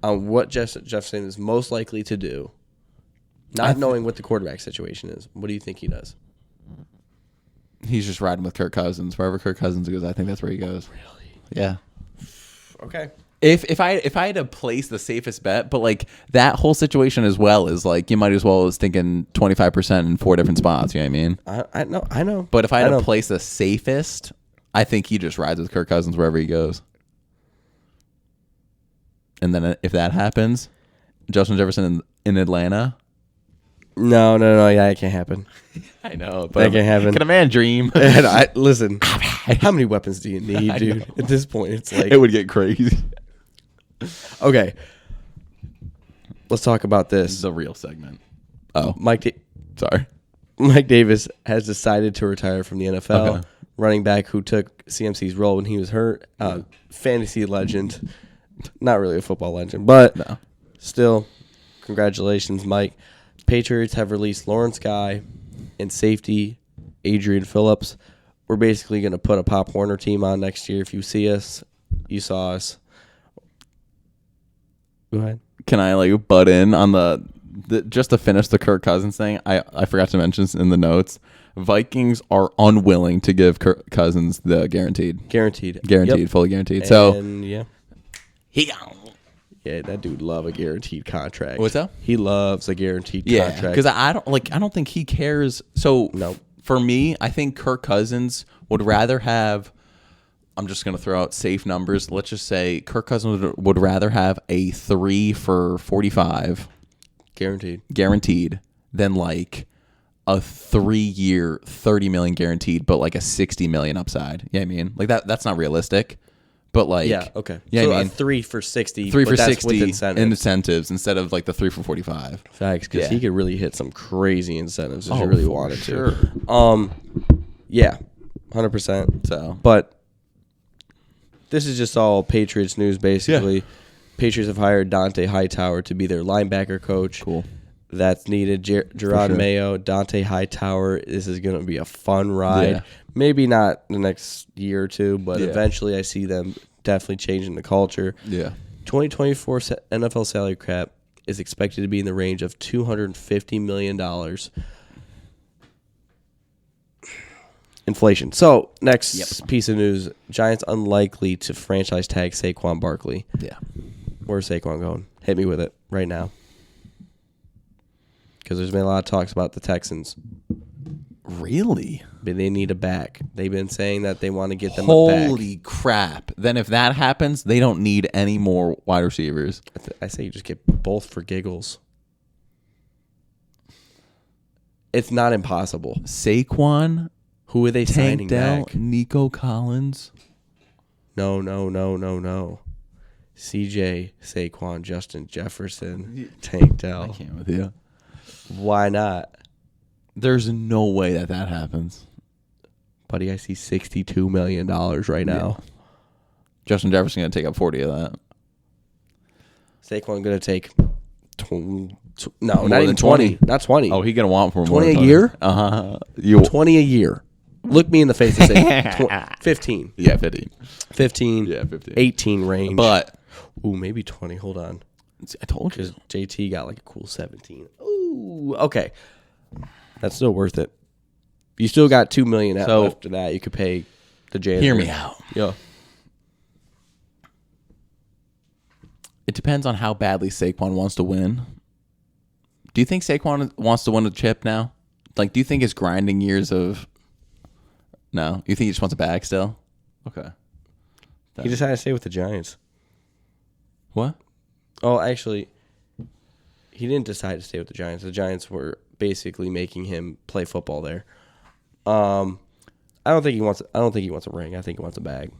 on what Justin Jefferson is most likely to do, not knowing what the quarterback situation is, what do you think he does? He's just riding with Kirk Cousins. Wherever Kirk Cousins goes, I think that's where he goes. Really? Yeah. Okay. If I had to place the safest bet, but like that whole situation as well is like you might as well as thinking 25% in 4 different spots. You know what I mean? I know. But if I had to place the safest, I think he just rides with Kirk Cousins wherever he goes. And then if that happens, Justin Jefferson in Atlanta. No, yeah, it can't happen. I know, but that can't happen. Can a man dream? And listen, how many weapons do you need, dude? At this point, it's like it would get crazy. Okay, let's talk about this. This is a real segment. Sorry. Mike Davis has decided to retire from the NFL. Okay. Running back who took CMC's role when he was hurt. Fantasy legend. Not really a football legend, but still, congratulations, Mike. Patriots have released Lawrence Guy and safety Adrian Phillips. We're basically going to put a Pop Warner team on next year. If you see us, you saw us. Go ahead. Can I butt in on the just to finish the Kirk Cousins thing? I forgot to mention in the notes. Vikings are unwilling to give Kirk Cousins the guaranteed, yep. Fully guaranteed. And so yeah, that dude love a guaranteed contract. What's that? He loves a guaranteed contract. Because I don't think he cares. So no. For me, I think Kirk Cousins would rather have. I'm just going to throw out safe numbers. Let's just say Kirk Cousins would rather have a 3 for 45 guaranteed than like a 3-year $30 million guaranteed, but like a $60 million upside. You know what I mean? Like that's not realistic. But like okay. Yeah, so I mean, a 3 for 60. 3 for that's 60 with incentives instead of like the 3 for 45. Facts, because he could really hit some crazy incentives if he Oh, really wanted sure. to. Yeah, 100%. So, but this is just all Patriots news, basically. Yeah. Patriots have hired Dante Hightower to be their linebacker coach. Cool. That's needed. Gerard Mayo, Dante Hightower. This is going to be a fun ride. Yeah. Maybe not the next year or two, but eventually I see them definitely changing the culture. Yeah. 2024 NFL salary cap is expected to be in the range of $250 million. Inflation. So, next piece of news. Giants unlikely to franchise tag Saquon Barkley. Yeah. Where's Saquon going? Hit me with it right now. Because there's been a lot of talks about the Texans. Really? But they need a back. They've been saying that they want to get them a Holy crap. Then if that happens, they don't need any more wide receivers. I say you just get both for giggles. It's not impossible. Saquon, Who are they signing Tank Dell, back? Nico Collins. No. CJ, Saquon, Justin Jefferson, Tank Dell. I can't with you. Why not? There's no way that happens. Buddy, I see $62 million right now. Yeah. Justin Jefferson going to take up 40 of that. Saquon going to take More not than even 20. Not 20. Oh, he's going to want for more 20 than a year? 20 a year. Look me in the face and say 15. Yeah, 15. 15. Yeah, 15. 18 range. But ooh, maybe 20. Hold on. I told you. Because JT got like a cool 17. Ooh, okay. That's still worth it. You still got $2 million after that. You could pay the janitor. Hear me out. Yeah. It depends on how badly Saquon wants to win. Do you think Saquon wants to win a chip now? Like, do you think his grinding years of... No? You think he just wants a bag still? Okay. He decided to stay with the Giants. What? Oh, actually, he didn't decide to stay with the Giants. The Giants were basically making him play football there. I don't think he wants a ring. I think he wants a bag.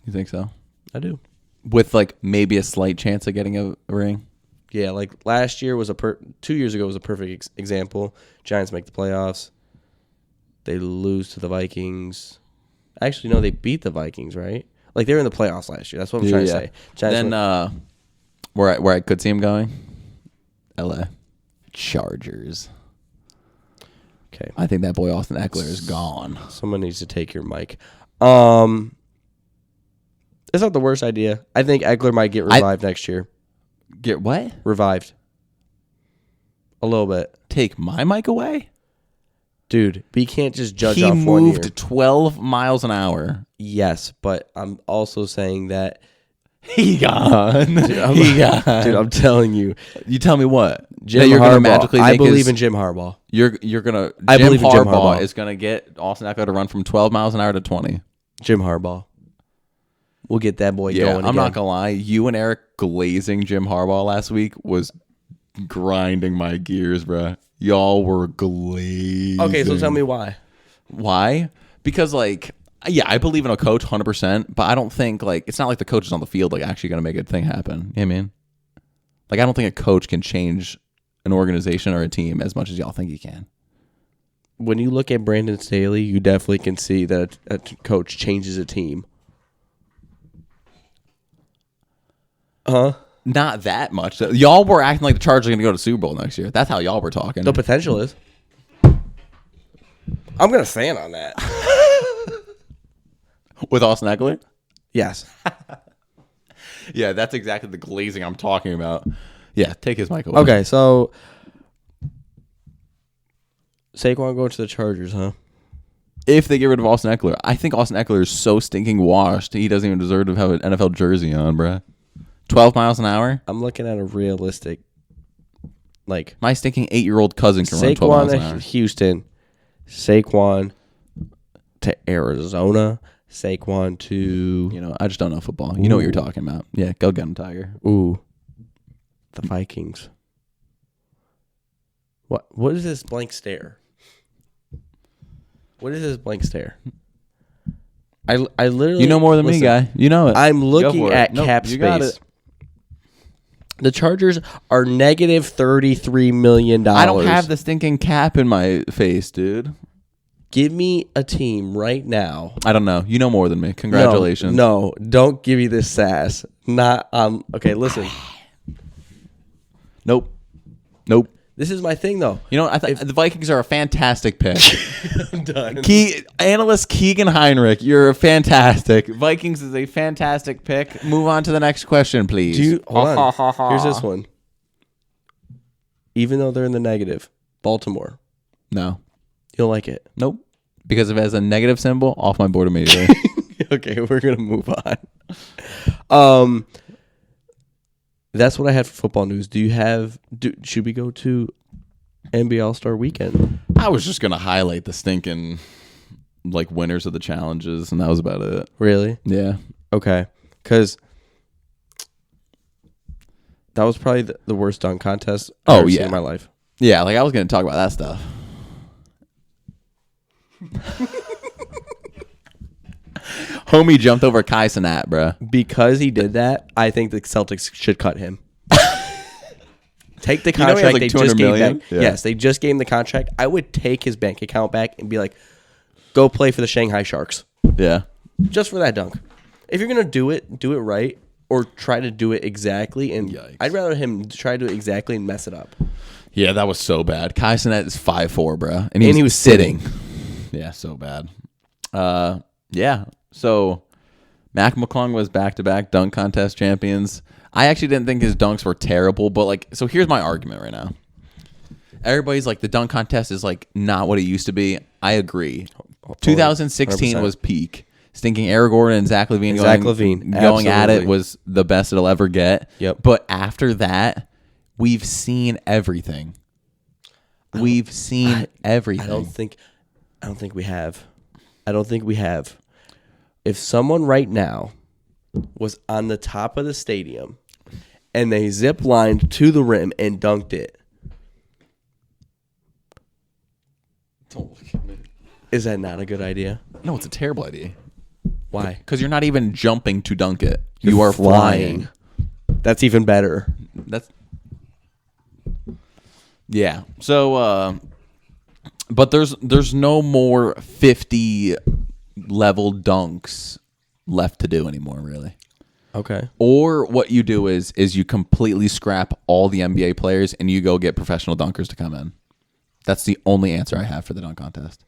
You think so? I do. With, like, maybe a slight chance of getting a ring? Yeah, like last year was 2 years ago was a perfect example. Giants make the playoffs. They lose to the Vikings. Actually, no, they beat the Vikings, right? Like, they were in the playoffs last year. That's what I'm trying to say. Giants then, where I could see him going? L.A. Chargers. Okay. I think that boy Austin Eckler is gone. Someone needs to take your mic. It's not the worst idea. I think Eckler might get revived next year. Get what? Revived. A little bit. Take my mic away? Dude, but you can't just judge he off 1 year. He moved 12 miles an hour. Yes, but I'm also saying that he gone. Dude, I'm telling you. You tell me what? Jim you're Harbaugh. Gonna magically I believe in Jim Harbaugh. You're gonna. I believe in Jim Harbaugh is gonna get Austin Eckler to run from 12 miles an hour to 20. Jim Harbaugh. We'll get that boy going again. I'm not gonna lie. You and Eric glazing Jim Harbaugh last week was grinding my gears, bruh. Y'all were glazing. Okay, so tell me why. Why? Because, like, yeah, I believe in a coach 100%, but I don't think, like, it's not like the coach is on the field, like, actually going to make a thing happen. You know what I mean? Like, I don't think a coach can change an organization or a team as much as y'all think he can. When you look at Brandon Staley, you definitely can see that a coach changes a team. Huh? Not that much. Y'all were acting like the Chargers are going to go to the Super Bowl next year. That's how y'all were talking. The potential is. I'm going to stand on that. With Austin Eckler? Yes. Yeah, that's exactly the glazing I'm talking about. Yeah, take his mic away. Okay, so Saquon going to the Chargers, huh? If they get rid of Austin Eckler. I think Austin Eckler is so stinking washed, he doesn't even deserve to have an NFL jersey on, bruh. 12 miles an hour? I'm looking at a realistic, like... My stinking 8-year-old cousin can run 12 miles an hour. Saquon to Houston. Saquon to Arizona. Saquon to... You know, I just don't know football. You know what you're talking about. Yeah, go get him, Tiger. Ooh. The Vikings. What is this blank stare? What is this blank stare? I literally... You know more than me, guy. You know it. I'm looking at cap you got space. it. The Chargers are negative $33 million. I don't have the stinking cap in my face, dude. Give me a team right now. I don't know. You know more than me. Congratulations. No, don't give me this sass. Not okay, listen. Nope. This is my thing, though. You know, the Vikings are a fantastic pick. I'm done. Analyst Keegan Heinrich, you're fantastic. Vikings is a fantastic pick. Move on to the next question, please. Hold on. Here's this one. Even though they're in the negative, Baltimore. No. You don't like it? Nope. Because if it has a negative symbol, off my board immediately. Okay, we're going to move on. That's what I had for football news. Should we go to NBA All-Star Weekend? I was just gonna highlight the stinking like winners of the challenges, and that was about it. Really? Yeah. Okay. Because that was probably the worst dunk contest I've ever seen in my life. Yeah, like I was gonna talk about that stuff. Homie jumped over Kai Cenat, bruh. Because he did that, I think the Celtics should cut him. Take the You know he has, contract like, they 200 just gave million? back. Yeah. Yes, they just gave him the contract. I would take his bank account back and be like, go play for the Shanghai Sharks. Yeah. Just for that dunk. If you're going to do it right or try to do it exactly. And Yikes. I'd rather him try to do it exactly and mess it up. Yeah, that was so bad. Kai Cenat is 5'4", bruh. And he was sitting. Yeah, so bad. Yeah. So Mac McClung was back-to-back dunk contest champions. I actually didn't think his dunks were terrible, but like, so here's my argument right now. Everybody's like, the dunk contest is like not what it used to be. I agree. 2016 100%. was peak. Stinking Eric Gordon and Zach LaVine Absolutely. at it was the best it'll ever get. Yep. But after that, we've seen everything. We've seen everything. I don't think we have. I don't think we have. If someone right now was on the top of the stadium and they zip lined to the rim and dunked it, Don't look at me. is that not a good idea? No, it's a terrible idea. Why? Because you're not even jumping to dunk it. You are flying. That's even better. That's yeah. So, but there's no more 50 level dunks left to do anymore, really. Okay. Or what you do is you completely scrap all the NBA players and you go get professional dunkers to come in. That's the only answer I have for the dunk contest.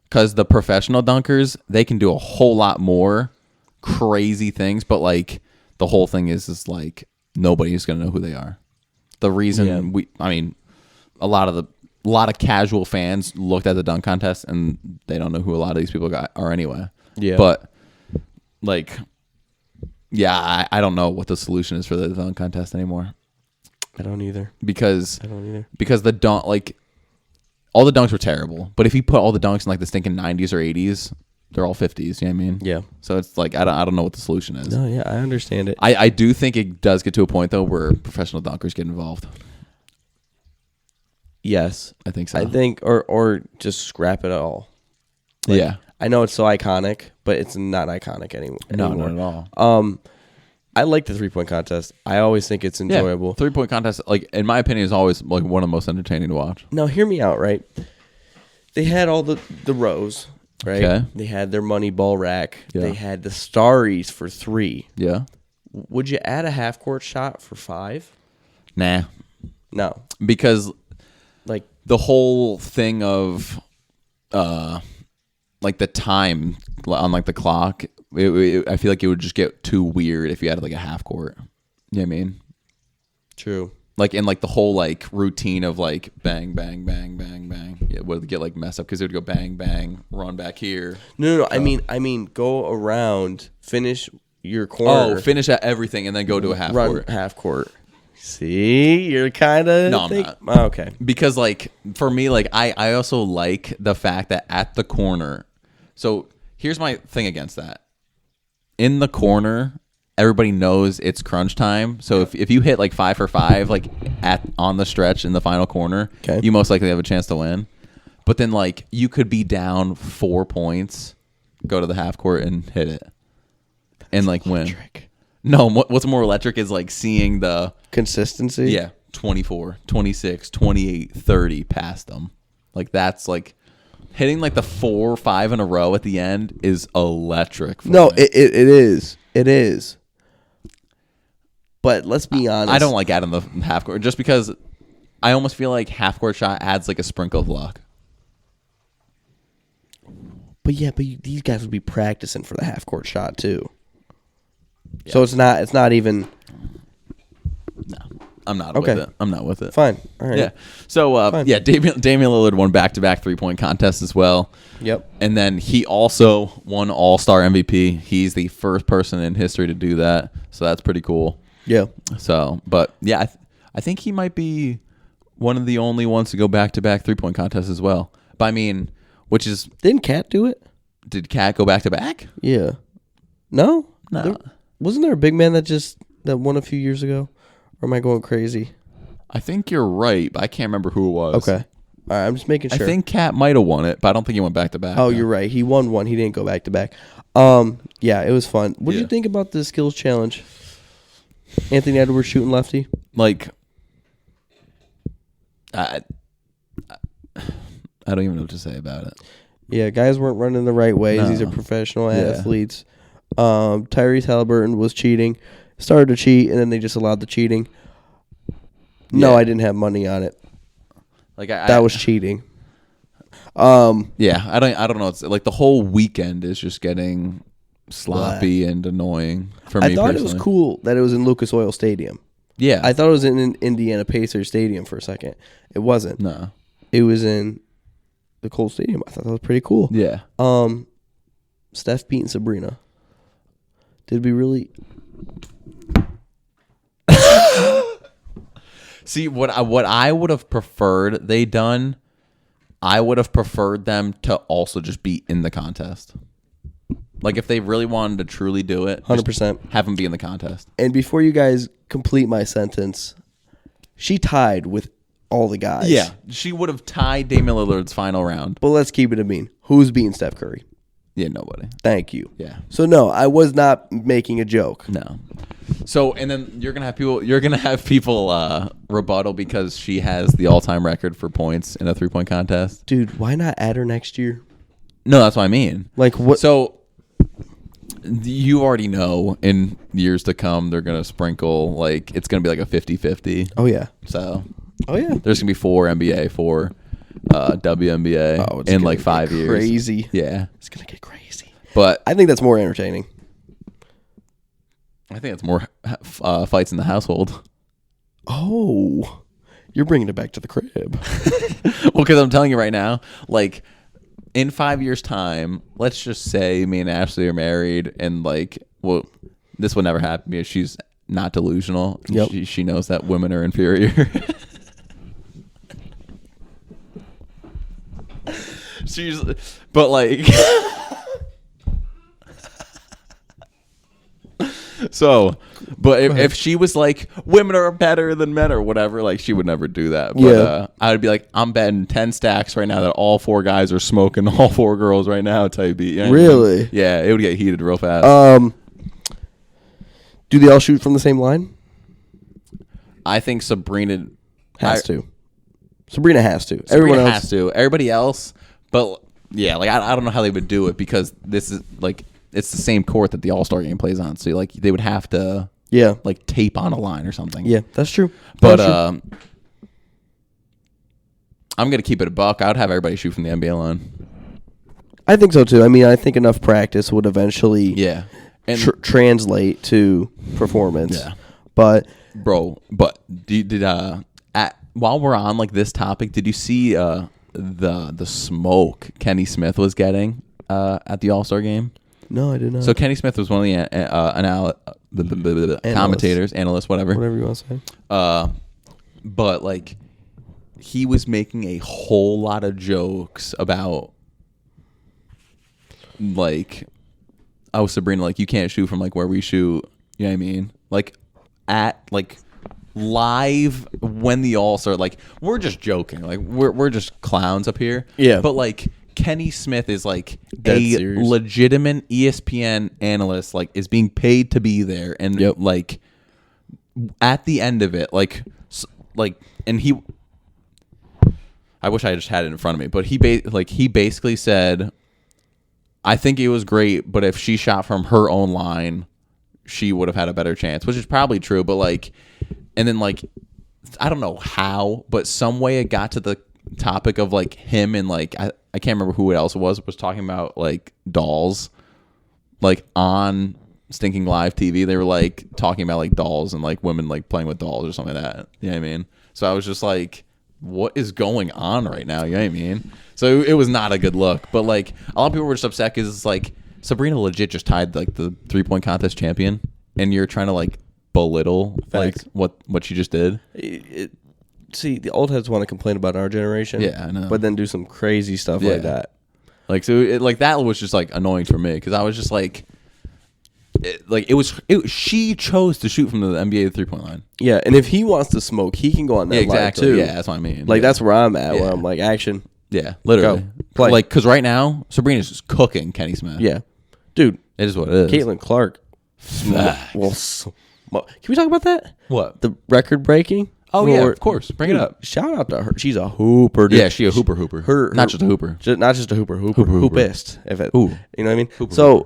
Because the professional dunkers, they can do a whole lot more crazy things, but like the whole thing is like nobody's gonna know who they are. The reason a lot of casual fans looked at the dunk contest and they don't know who a lot of these people are anyway. Yeah. But like, yeah, I don't know what the solution is for the dunk contest anymore. I don't either. Because the dunk, like, all the dunks were terrible. But if you put all the dunks in like the stinking 90s or 80s, they're all 50s. You know what I mean? Yeah. So it's like I don't know what the solution is. No, yeah, I understand it. I do think it does get to a point though where professional dunkers get involved. Yes, I think so. I think or just scrap it all. Like, yeah. I know it's so iconic, but it's not iconic anymore. No, not at all. I like the 3-point contest. I always think it's enjoyable. 3-point contest, like in my opinion, is always like one of the most entertaining to watch. Now, hear me out, right? They had all the rows, right? Okay. They had their money ball rack. Yeah. They had the starries for 3. Yeah. Would you add a half court shot for 5? Nah. No. Because Like, the whole thing of like the time on like the clock, I feel like it would just get too weird if you had like a half court. You know what I mean? true. Like in like the whole like routine of like bang, bang, bang, bang, bang. Yeah, it would get like messed up because it would go bang, bang, run back here. No. I mean, go around, finish your corner. Oh, finish at everything and then go to a half run court. half court. See, you're kind of No, I'm not. Oh, okay. Because like for me, like I also like the fact that at the corner. So here's my thing against that. In the corner, everybody knows it's crunch time. So if you hit like 5 for 5, like on the stretch in the final corner, Okay. you most likely have a chance to win. But then like you could be down 4 points, go to the half court and hit it, and like win. No, what's more electric is like seeing the Consistency. yeah 24, 26, 28, 30 past them. Like that's like hitting like the 4 or 5 in a row at the end is electric. For No, me. it is. It is. But let's be honest. I don't like adding the half court just because I almost feel like half court shot adds like a sprinkle of luck. But these guys would be practicing for the half court shot too. Yeah. So it's not even. No, I'm not Okay. with it. I'm not with it. Fine. All right. Yeah. So Damian Lillard won back-to-back 3-point contests as well. Yep. And then he also won All-Star MVP. He's the first person in history to do that. So that's pretty cool. Yeah. So, but yeah, I think he might be one of the only ones to go back-to-back 3-point contests as well. But I mean, which is... Didn't Kat do it? Did Kat go back-to-back? Yeah. No? No. Wasn't there a big man that won a few years ago? Or am I going crazy? I think you're right, but I can't remember who it was. Okay. All right, I'm just making sure. I think Kat might have won it, but I don't think he went back-to-back. Oh, you're right. He won one. He didn't go back-to-back. Yeah, it was fun. What did you think about the skills challenge? Anthony Edwards shooting lefty? Like, I don't even know what to say about it. Yeah, guys weren't running the right ways. No. These are professional athletes. Tyrese Halliburton was cheating. Started to cheat, and then they just allowed the cheating. No, I didn't have money on it. Like that was cheating. Yeah, I don't know. It's like the whole weekend is just getting sloppy and annoying for me. I thought personally. it was cool that it was in Lucas Oil Stadium. Yeah, I thought it was in Indiana Pacers Stadium for a second. It wasn't. No, it was in the Colt Stadium. I thought that was pretty cool. Yeah. Steph beating Sabrina. Did we really? See, what I would have preferred they done, I would have preferred them to also just be in the contest. Like, if they really wanted to truly do it, 100%. Have them be in the contest. And before you guys complete my sentence, she tied with all the guys. Yeah, she would have tied Damian Lillard's final round. But let's keep it a mean. Who's beating Steph Curry? Yeah, nobody. Thank you. Yeah. So no, I was not making a joke. No. So, and then you're gonna have people rebuttal because she has the all-time record for points in a 3-point contest. Dude, why not add her next year? No, that's what I mean. Like what? So you already know in years to come they're gonna sprinkle, like, it's gonna be like a 50-50. Oh yeah. So. Oh yeah. There's gonna be 4 NBA, 4 WNBA in like 5 years. Crazy. Yeah. It's gonna get crazy. But I think that's more entertaining. I think it's more fights in the household. Oh, you're bringing it back to the crib. Well, because I'm telling you right now, like, in 5 years' time, let's just say me and Ashley are married, and like, well, this will never happen because she's not delusional. Yep. She knows that women are inferior. But like. So, but if she was like, women are better than men or whatever, like, she would never do that. But I would be like, I'm betting 10 stacks right now that all 4 guys are smoking all 4 girls right now type beat. You know what I mean? Really? Yeah, it would get heated real fast. Do they all shoot from the same line? I think Sabrina has to. Sabrina has to. Everyone else has to. Everybody else, but yeah, like, I don't know how they would do it because this is like, it's the same court that the All-Star game plays on. So, like, they would have to, like, tape on a line or something. Yeah, that's true. But I'm going to keep it a buck. I would have everybody shoot from the NBA line. I think so, too. I mean, I think enough practice would eventually translate to performance. Yeah. But, bro, while we're on, like, this topic, did you see the smoke Kenny Smith was getting at the All-Star game? No, I did not. So Kenny Smith was one of the commentators, analysts, whatever you want to say. But like, he was making a whole lot of jokes about, like, oh, Sabrina, like, you can't shoot from like where we shoot. You know what I mean? Like, at like live when the All-Star, like, we're just joking, like we're just clowns up here. Yeah, but like, Kenny Smith is like Dead a serious. legitimate ESPN analyst, like, is being paid to be there, and like, at the end of it, like, and he, I wish I just had it in front of me, but he basically said, I think it was great, but if she shot from her own line, she would have had a better chance, which is probably true, but like, and then like, I don't know how, but some way it got to the topic of like him and like, I can't remember who else it was talking about like dolls, like on Stinking Live TV. They were like talking about like dolls and like women like playing with dolls or something like that. You know what I mean? So I was just like, what is going on right now? You know what I mean? So it was not a good look. But like, a lot of people were just upset because it's like, Sabrina legit just tied like the 3-point contest champion, and you're trying to like belittle like what she just did. see, the old heads want to complain about our generation. Yeah, I know. But then do some crazy stuff like that. Like, so that was just like annoying for me because I was just like, she chose to shoot from the NBA 3-point line. Yeah, and if he wants to smoke, he can go on that line too. Yeah, that's what I mean. Like that's where I'm at. Where I'm like, action. Yeah, literally. Go. Play. Like, because right now Sabrina's just cooking Kenny Smith. Yeah, dude, it is what it is. Caitlin Clark. Well, can we talk about that? What? The record breaking? Oh yeah, of course. Bring it up. Shout out to her. She's a hooper. Dude. Yeah, she a hooper. Her not just a hooper. Not just a hooper. Hoopist. If it, you know what I mean? Hooper.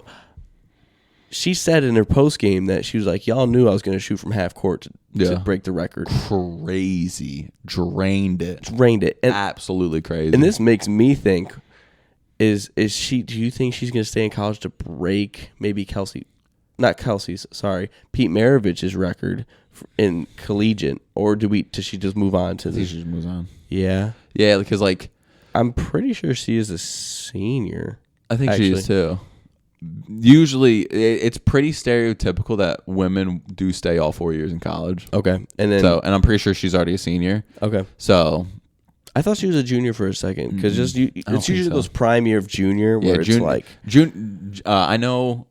She said in her post game that she was like, y'all knew I was going to shoot from half court to break the record. Crazy. Drained it. And absolutely crazy. And this makes me think, is she, do you think she's going to stay in college to break maybe Pete Maravich's record in collegiate, or does she just move on to she just moves on? Yeah. Yeah, because like I'm pretty sure she is a senior. I think she is too. Usually, it's pretty stereotypical that women do stay all 4 years in college. Okay, and I'm pretty sure she's already a senior. Okay, so I thought she was a junior for a second because it's usually those prime year of junior where it's like I know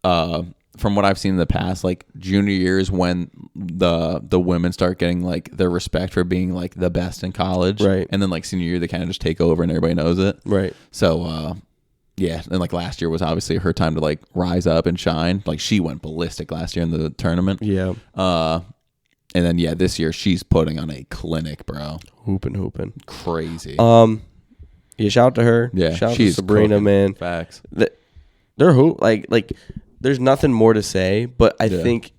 from what I've seen in the past, like junior year is when the women start getting like their respect for being like the best in college, right? And then like senior year they kind of just take over and everybody knows it, right? So. Yeah, and like last year was obviously her time to like rise up and shine. Like she went ballistic last year in the tournament. Yeah. And then this year she's putting on a clinic, bro. Hooping. Crazy. Yeah, shout out to her. Yeah, shout out to Sabrina, cooking. man. Facts. They're like there's nothing more to say, but I think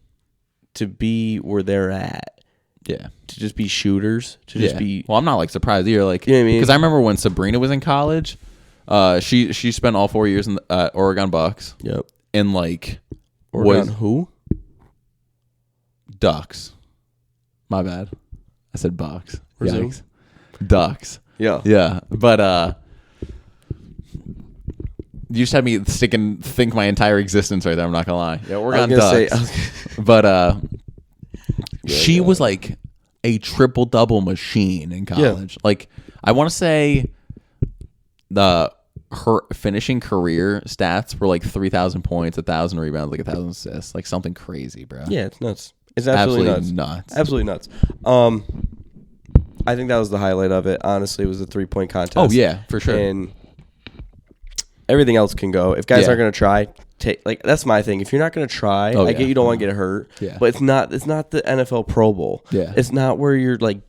to be where they're at. Yeah. To just be shooters. To just be. Well, I'm not like surprised either. Like, you know what I mean? Because I remember when Sabrina was in college. She spent all 4 years in the Oregon Bucks. Yep. And like Oregon who? Ducks. My bad. I said Bucks. Resume. Ducks. Yeah. Yeah. But you just had me think my entire existence right there. I'm not gonna lie. Yeah, Oregon Ducks. But she was like a triple double machine in college. Yeah. Like I want to say her finishing career stats were like 3,000 points, 1,000 rebounds, like 1,000 assists, like something crazy, bro. Yeah, it's nuts. It's absolutely nuts. Absolutely nuts. I think that was the highlight of it. Honestly, it was a 3-point contest. Oh yeah, for sure. And everything else can go. If guys aren't gonna try, that's my thing. If you're not gonna try, I get you don't want to get hurt. Yeah. But it's not the NFL Pro Bowl. Yeah. It's not where you're like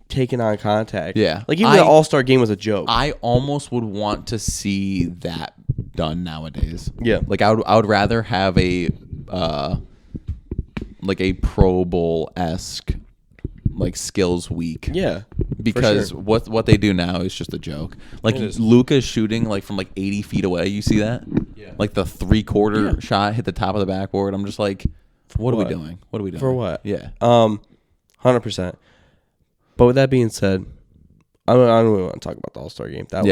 taking on contact. Yeah. Like even the All-Star game was a joke. I almost would want to see that done nowadays. Yeah. Like I would rather have a like a Pro Bowl-esque like skills week. Yeah. Because sure. what they do now is just a joke. Like Luka's shooting like from like 80 feet away. You see that? Yeah. Like the 3/4 shot hit the top of the backboard. I'm just like, what are we doing? What are we doing? For what? Yeah. 100%. But with that being said, I don't really want to talk about the All-Star game. That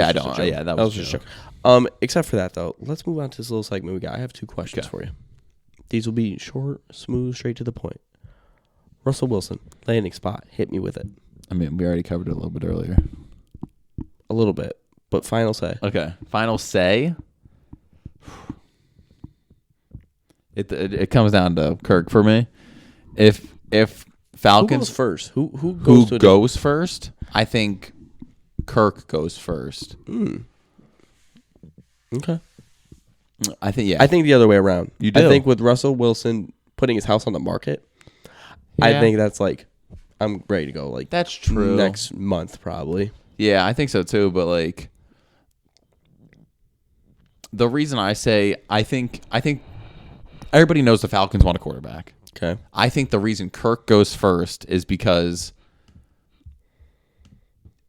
was just a joke. Except for that though, let's move on to this little segment we got. I have 2 questions for you. These will be short, smooth, straight to the point. Russell Wilson, landing spot. Hit me with it. I mean, we already covered it a little bit earlier. A little bit, but final say. Okay, final say. It comes down to Kirk for me. If Falcons, who goes first? Who goes first? I think Kirk goes first. Okay. I think I think the other way around. You do. I think with Russell Wilson putting his house on the market, I think that's like I'm ready to go. Like that's true. Next month probably. Yeah, I think so too. But like the reason I say I think everybody knows the Falcons want a quarterback. Okay. I think the reason Kirk goes first is because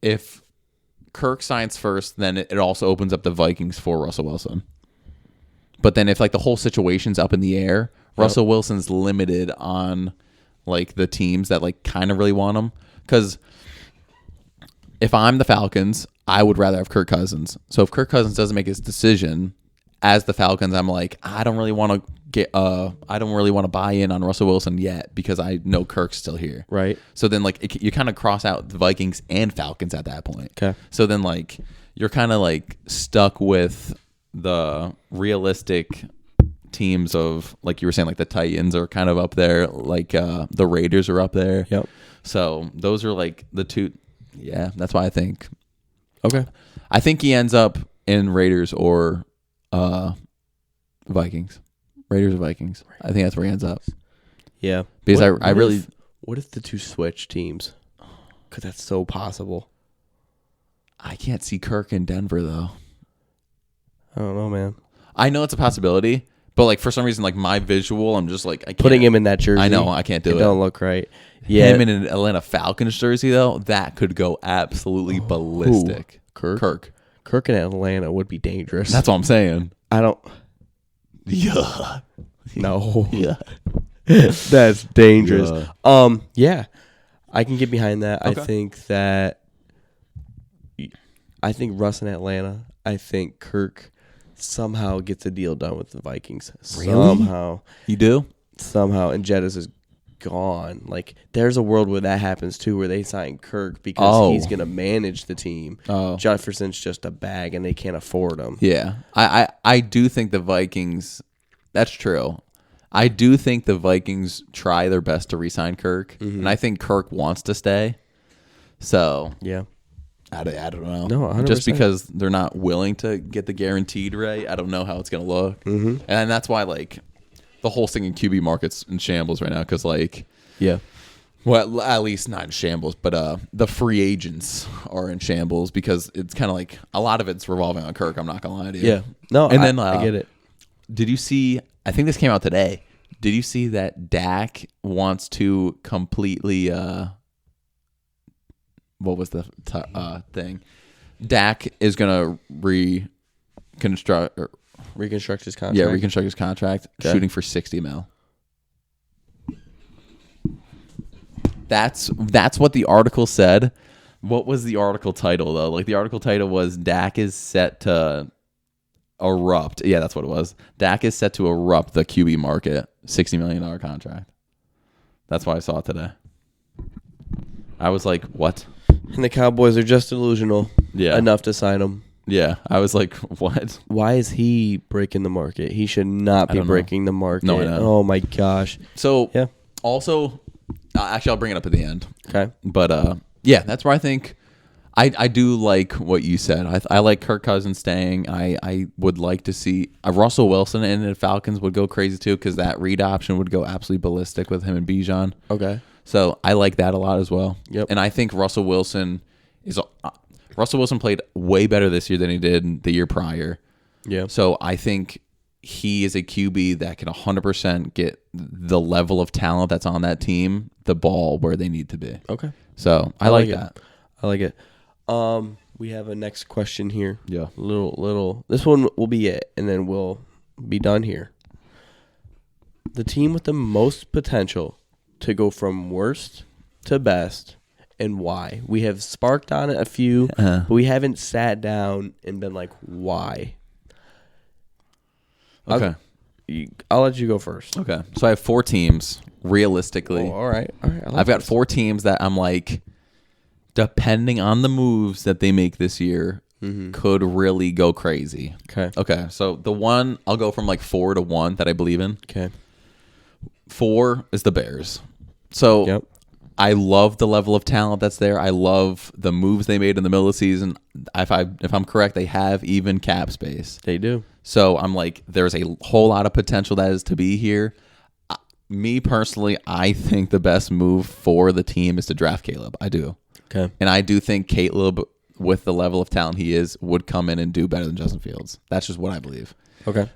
if Kirk signs first, then it also opens up the Vikings for Russell Wilson. But then if like the whole situation's up in the air, Russell Wilson's limited on like the teams that like kind of really want him. Because if I'm the Falcons, I would rather have Kirk Cousins. So if Kirk Cousins doesn't make his decision as the Falcons, I'm like, I don't really want to buy in on Russell Wilson yet because I know Kirk's still here. Right. So then like you kind of cross out the Vikings and Falcons at that point. Okay. So then like you're kind of like stuck with the realistic teams of, like you were saying, like the Titans are kind of up there, like the Raiders are up there. Yep. So those are like the two. Yeah, that's why I think. Okay. I think he ends up in Raiders or Vikings. Raiders or Vikings. I think that's where he ends up. Yeah. Because I really. What if the two switch teams? Because that's so possible. I can't see Kirk in Denver though. I don't know, man. I know it's a possibility, but like for some reason, like my visual, I'm just like I can't. Putting him in that jersey. I know I can't do it. Don't look right. Yeah. Him in an Atlanta Falcons jersey though, that could go absolutely ballistic. Kirk in Atlanta would be dangerous. That's all I'm saying. I don't. Yeah. No. Yeah. That's dangerous. Yeah. Yeah. I can get behind that. Okay. I think Russ in Atlanta. I think Kirk somehow gets a deal done with the Vikings. Really? Somehow. You do? Somehow. And Jettis is gone. Like, there's a world where that happens too, where they sign Kirk because he's going to manage the team. Jefferson's just a bag and they can't afford him. Yeah. I do think the Vikings, that's true. I do think the Vikings try their best to re-sign Kirk, and I think Kirk wants to stay. So, yeah. I don't know. No, 100%. Just because they're not willing to get the guaranteed right, I don't know how it's going to look. Mm-hmm. And that's why, like, the whole thing in QB market's in shambles right now because, like, yeah. Well, at least not in shambles, but the free agents are in shambles because it's kind of like a lot of it's revolving on Kirk. I'm not going to lie to you. Yeah. No, and then, I get it. Did you see, I think this came out today, did you see that Dak wants to completely, what was the thing? Dak is going to reconstruct his contract. Yeah, reconstruct his contract, shooting for $60 million. That's what the article said. What was the article title though? Like the article title was Dak is set to erupt. Yeah, that's what it was. Dak is set to erupt the QB market. $60 million contract. That's why I saw it today. I was like, what? And the Cowboys are just delusional. Yeah. Enough to sign him. Yeah. I was like, what? Why is he breaking the market? He should not be breaking the market. No, I know. Oh my gosh. So yeah. Also, actually, I'll bring it up at the end. Okay. But yeah, that's where I think I do like what you said. I like Kirk Cousins staying. I would like to see Russell Wilson and the Falcons would go crazy too because that read option would go absolutely ballistic with him and Bijan. Okay. So I like that a lot as well. Yep. And I think Russell Wilson played way better this year than he did the year prior. Yeah. So I think he is a QB that can 100% get the level of talent that's on that team the ball where they need to be. Okay. So I like that. I like it. We have a next question here. Yeah. Little. This one will be it, and then we'll be done here. The team with the most potential to go from worst to best, and why? We have sparked on it a few, but we haven't sat down and been like, why? Okay. I'll let you go first. Okay. So I have 4 teams, realistically. Oh, all right. I've got 4 teams that I'm like, depending on the moves that they make this year, could really go crazy. Okay. So the one, I'll go from like 4 to 1 that I believe in. Okay. 4 is the Bears. So I love the level of talent that's there. I love the moves they made in the middle of the season. If I'm correct, they have even cap space. They do. So I'm like, there's a whole lot of potential that is to be here. Me personally, I think the best move for the team is to draft Caleb. I do. Okay. And I do think Caleb, with the level of talent he is, would come in and do better than Justin Fields. That's just what I believe. Okay.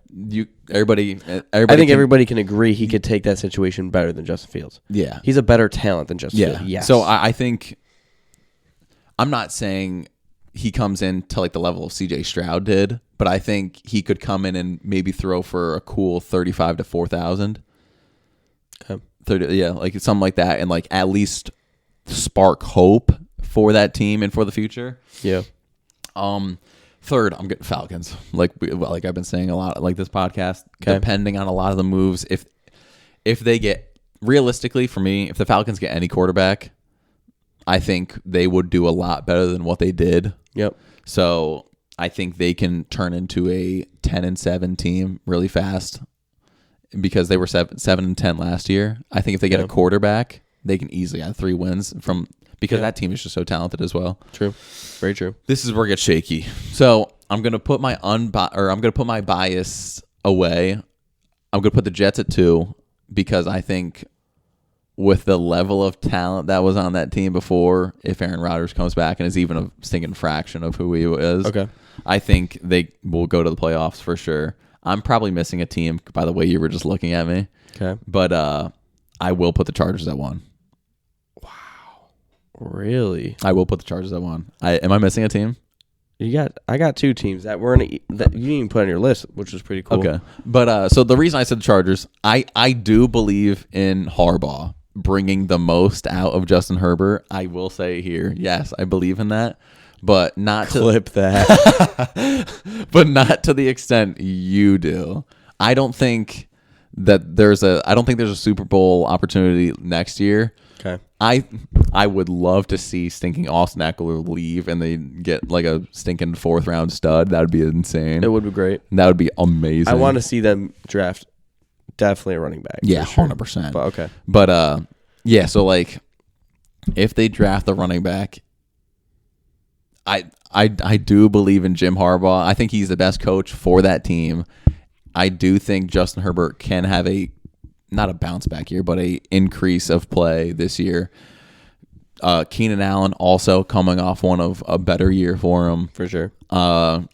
Everybody I think everybody can agree he could take that situation better than Justin Fields. Yeah. He's a better talent than Justin Fields. Yes. So I think, I'm not saying he comes in to like the level of CJ Stroud did, but I think he could come in and maybe throw for a cool 35 to 4,000. Okay. 30, yeah, like something like that, and like at least spark hope for that team and for the future. Yeah. Third, I'm getting Falcons. Like I've been saying a lot, like this podcast. Okay. Depending on a lot of the moves, if they get realistically for me, if the Falcons get any quarterback, I think they would do a lot better than what they did. Yep. So I think they can turn into a 10-7 team really fast because they were 7-10 last year. I think if they get a quarterback, they can easily have 3 wins because that team is just so talented as well. True. Very true. This is where it gets shaky. So I'm gonna put my bias away. I'm gonna put the Jets at 2 because I think with the level of talent that was on that team before, if Aaron Rodgers comes back and is even a stinking fraction of who he is, I think they will go to the playoffs for sure. I'm probably missing a team by the way you were just looking at me. Okay. But I will put the Chargers at 1. Really? I will put the Chargers at 1. Am I missing a team? I got 2 teams that weren't that you didn't even put on your list, which was pretty cool. Okay. But so the reason I said the Chargers, I do believe in Harbaugh bringing the most out of Justin Herbert. I will say here, yes, I believe in that, but not clip that. But not to the extent you do. I don't think there's a Super Bowl opportunity next year. Okay. I would love to see stinking Austin Eckler leave and they get like a stinking 4th round stud. That would be insane. It would be great. That would be amazing. I want to see them draft definitely a running back. Yeah, sure. 100%. But okay. But yeah, so like if they draft the running back, I do believe in Jim Harbaugh. I think he's the best coach for that team. I do think Justin Herbert can have not a bounce back year, but a increase of play this year. Keenan Allen also coming off one of a better year for him. For sure. I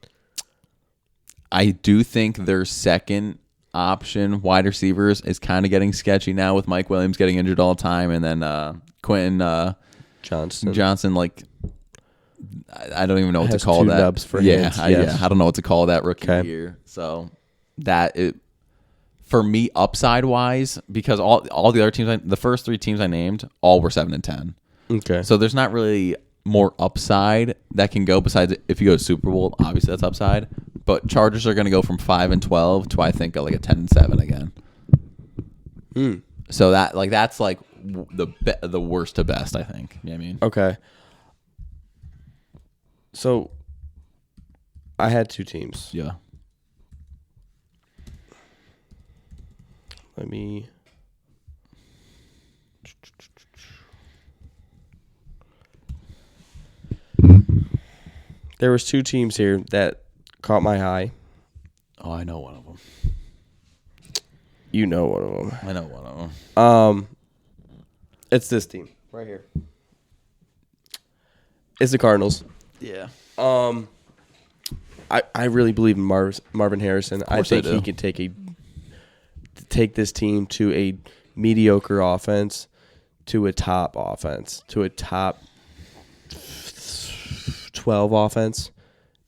do think their second option wide receivers is kind of getting sketchy now with Mike Williams getting injured all the time, and then Quentin Johnson, like I don't even know what to call that. Dubs for hands. Yeah, I don't know what to call that rookie year. So for me, upside wise, because all the other teams, the first 3 teams I named, all were 7-10. Okay. So there's not really more upside that can go besides if you go to Super Bowl. Obviously, that's upside. But Chargers are going to go from 5-12 to I think like a 10-7 again. So that's like the worst to best, I think. You know what I mean? Okay. So I had 2 teams. Yeah. Let me. There was 2 teams here that caught my eye. Oh, I know one of them. You know one of them. I know one of them. It's this team right here. It's the Cardinals. Yeah. I really believe in Marvin Harrison. I think he can take this team to a mediocre offense, to a top offense, to a top 12 offense,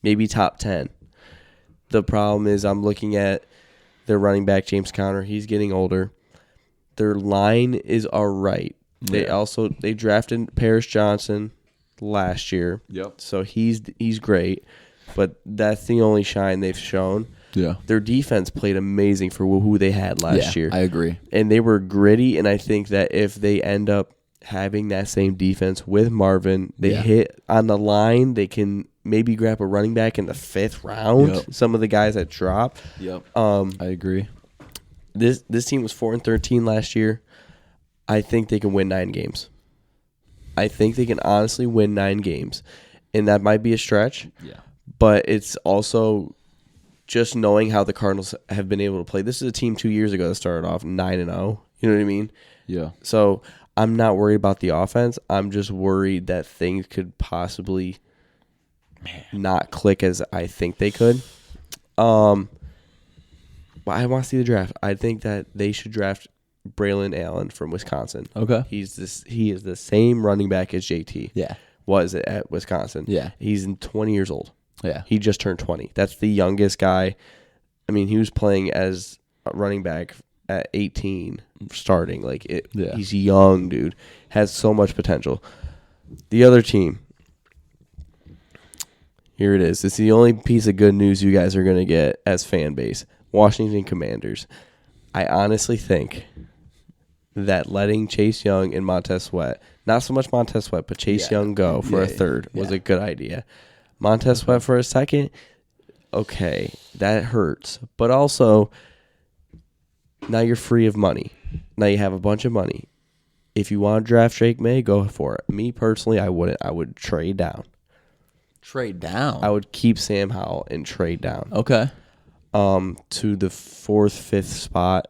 maybe top 10. The problem is I'm looking at their running back, James Conner. He's getting older. Their line is all right. Yeah. They drafted Paris Johnson last year. Yep. So he's great, but that's the only shine they've shown. Yeah. Their defense played amazing for who they had last year. I agree. And they were gritty, and I think that if they end up having that same defense with Marvin, they hit on the line, they can maybe grab a running back in the 5th round. Yep. Some of the guys that drop. Yep. I agree. This team was 4-13 last year. I think they can win 9 games. I think they can honestly win 9 games. And that might be a stretch. Yeah. But it's also just knowing how the Cardinals have been able to play. This is a team 2 years ago that started off 9-0. You know what I mean? Yeah. So I'm not worried about the offense. I'm just worried that things could possibly not click as I think they could. But I want to see the draft. I think that they should draft Braylon Allen from Wisconsin. Okay. He is the same running back as JT. Yeah. Was at Wisconsin. Yeah. He's 20 years old. Yeah. He just turned 20. That's the youngest guy. I mean, he was playing as a running back at 18 starting. He's young, dude. Has so much potential. The other team, Here it is. It's the only piece of good news you guys are going to get as fan base. Washington Commanders. I honestly think that letting Chase Young and Montez Sweat, not so much Montez Sweat, but Chase Young go for a third was a good idea. Montez Sweat for a second, okay, that hurts. But also, now you're free of money. Now you have a bunch of money. If you want to draft Drake May, go for it. Me personally, I wouldn't. I would trade down. Trade down? I would keep Sam Howell and trade down. Okay. To the 4th, 5th spot.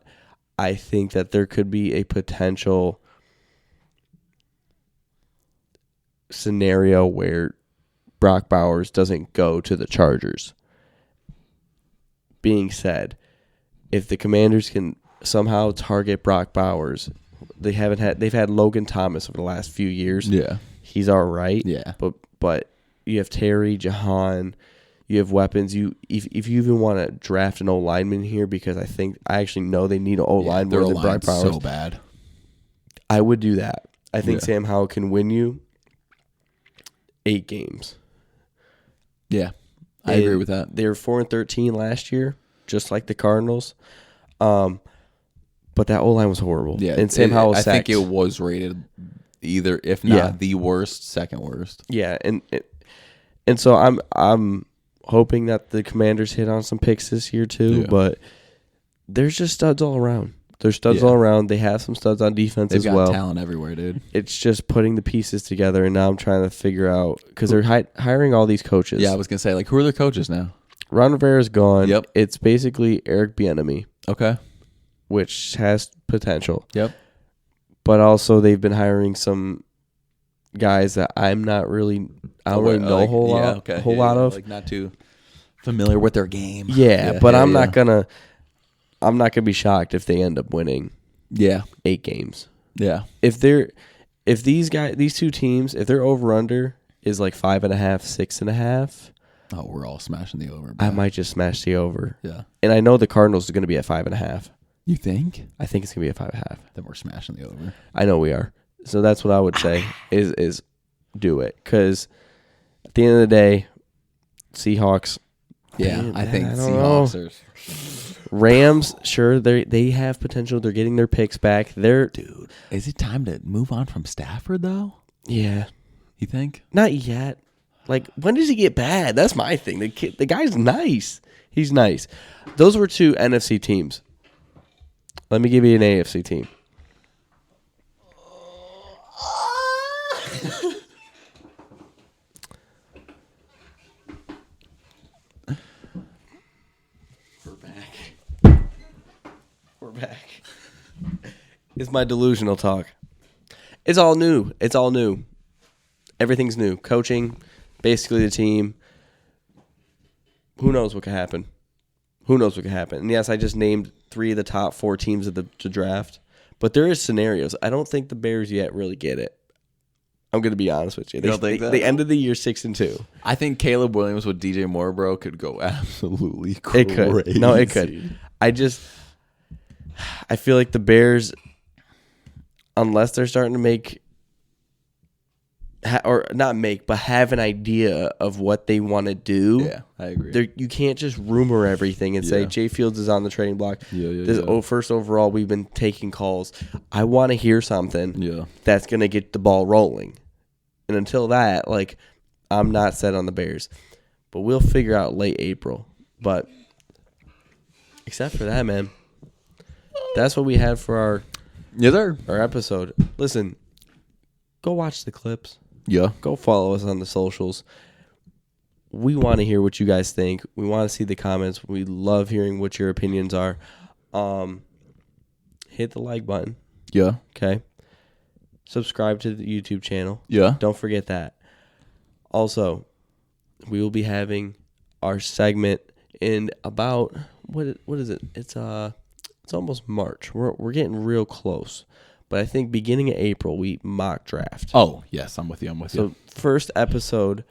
I think that there could be a potential scenario where Brock Bowers doesn't go to the Chargers. Being said, if the Commanders can somehow target Brock Bowers, they've had Logan Thomas over the last few years. Yeah. He's all right. Yeah. But you have Terry, Jahan, you have weapons. If you even want to draft an O-lineman here, because I actually know they need an O-line more than Brock Bowers. So bad. I would do that. I think Sam Howell can win you 8 games. Yeah, I agree with that. They were 4-13 last year, just like the Cardinals. But that O-line was horrible. Yeah, and Sam Howell I sacked. think it was rated either, if not the worst, second worst. Yeah, and so I'm hoping that the Commanders hit on some picks this year too. Yeah. But there's just studs all around. There's studs all around. They have some studs on defense as well. They've got talent everywhere, dude. It's just putting the pieces together, and now I'm trying to figure out, because they're hiring all these coaches. Yeah, I was going to say, like, who are their coaches now? Ron Rivera's gone. Yep. It's basically Eric Bieniemy. Okay. Which has potential. Yep. But also they've been hiring some guys that I don't really know a whole lot of. Like, not too familiar with their game. Yeah, but I'm not gonna be shocked if they end up winning 8 games. Yeah. If these two teams, if their over under is like 5.5, 6.5. Oh, we're all smashing the over, bro. I might just smash the over. Yeah. And I know the Cardinals are gonna be at 5.5. You think? I think it's gonna be at 5.5. Then we're smashing the over. I know we are. So that's what I would say is do it, because at the end of the day, Seahawks. Yeah, man, I think Seahawks are. Rams, sure, they have potential. They're getting their picks back. Dude, is it time to move on from Stafford though? Yeah, you think? Not yet. Like, when does he get bad? That's my thing. The guy's nice. He's nice. Those were 2 NFC teams. Let me give you an AFC team. We're back. It's my delusional talk. It's all new. Everything's new. Coaching, basically the team. Who knows what could happen? And yes, I just named 3 of the top 4 teams of the draft. But there is scenarios. I don't think the Bears yet really get it. I'm going to be honest with you. You don't think that? They ended the year 6-2. I think Caleb Williams with DJ Moore, bro, could go absolutely crazy. It could. No, it could. I feel like the Bears, unless they're starting to make, or not make, but have an idea of what they want to do. Yeah, I agree. You can't just rumor everything and say Jay Fields is on the trading block. First overall, we've been taking calls. I want to hear something that's going to get the ball rolling. And until that, like, I'm not set on the Bears. But we'll figure out late April. But except for that, man, that's what we had for our episode. Listen, go watch the clips. Yeah. Go follow us on the socials. We want to hear what you guys think. We want to see the comments. We love hearing what your opinions are. Hit the like button. Yeah. Okay. Subscribe to the YouTube channel. Yeah. Don't forget that. Also, we will be having our segment in about what is it? It's almost March. We're getting real close. But I think beginning of April, we mock draft. Oh, yes, I'm with you. So first episode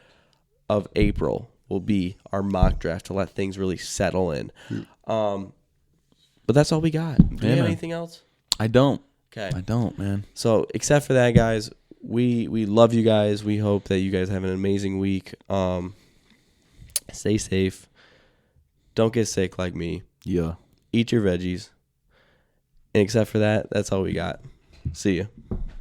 of April will be our mock draft to let things really settle in. But that's all we got. Do you have anything else? I don't. Okay. I don't, man. So except for that, guys, we love you guys. We hope that you guys have an amazing week. Stay safe. Don't get sick like me. Yeah. Eat your veggies. And except for that, that's all we got. See ya.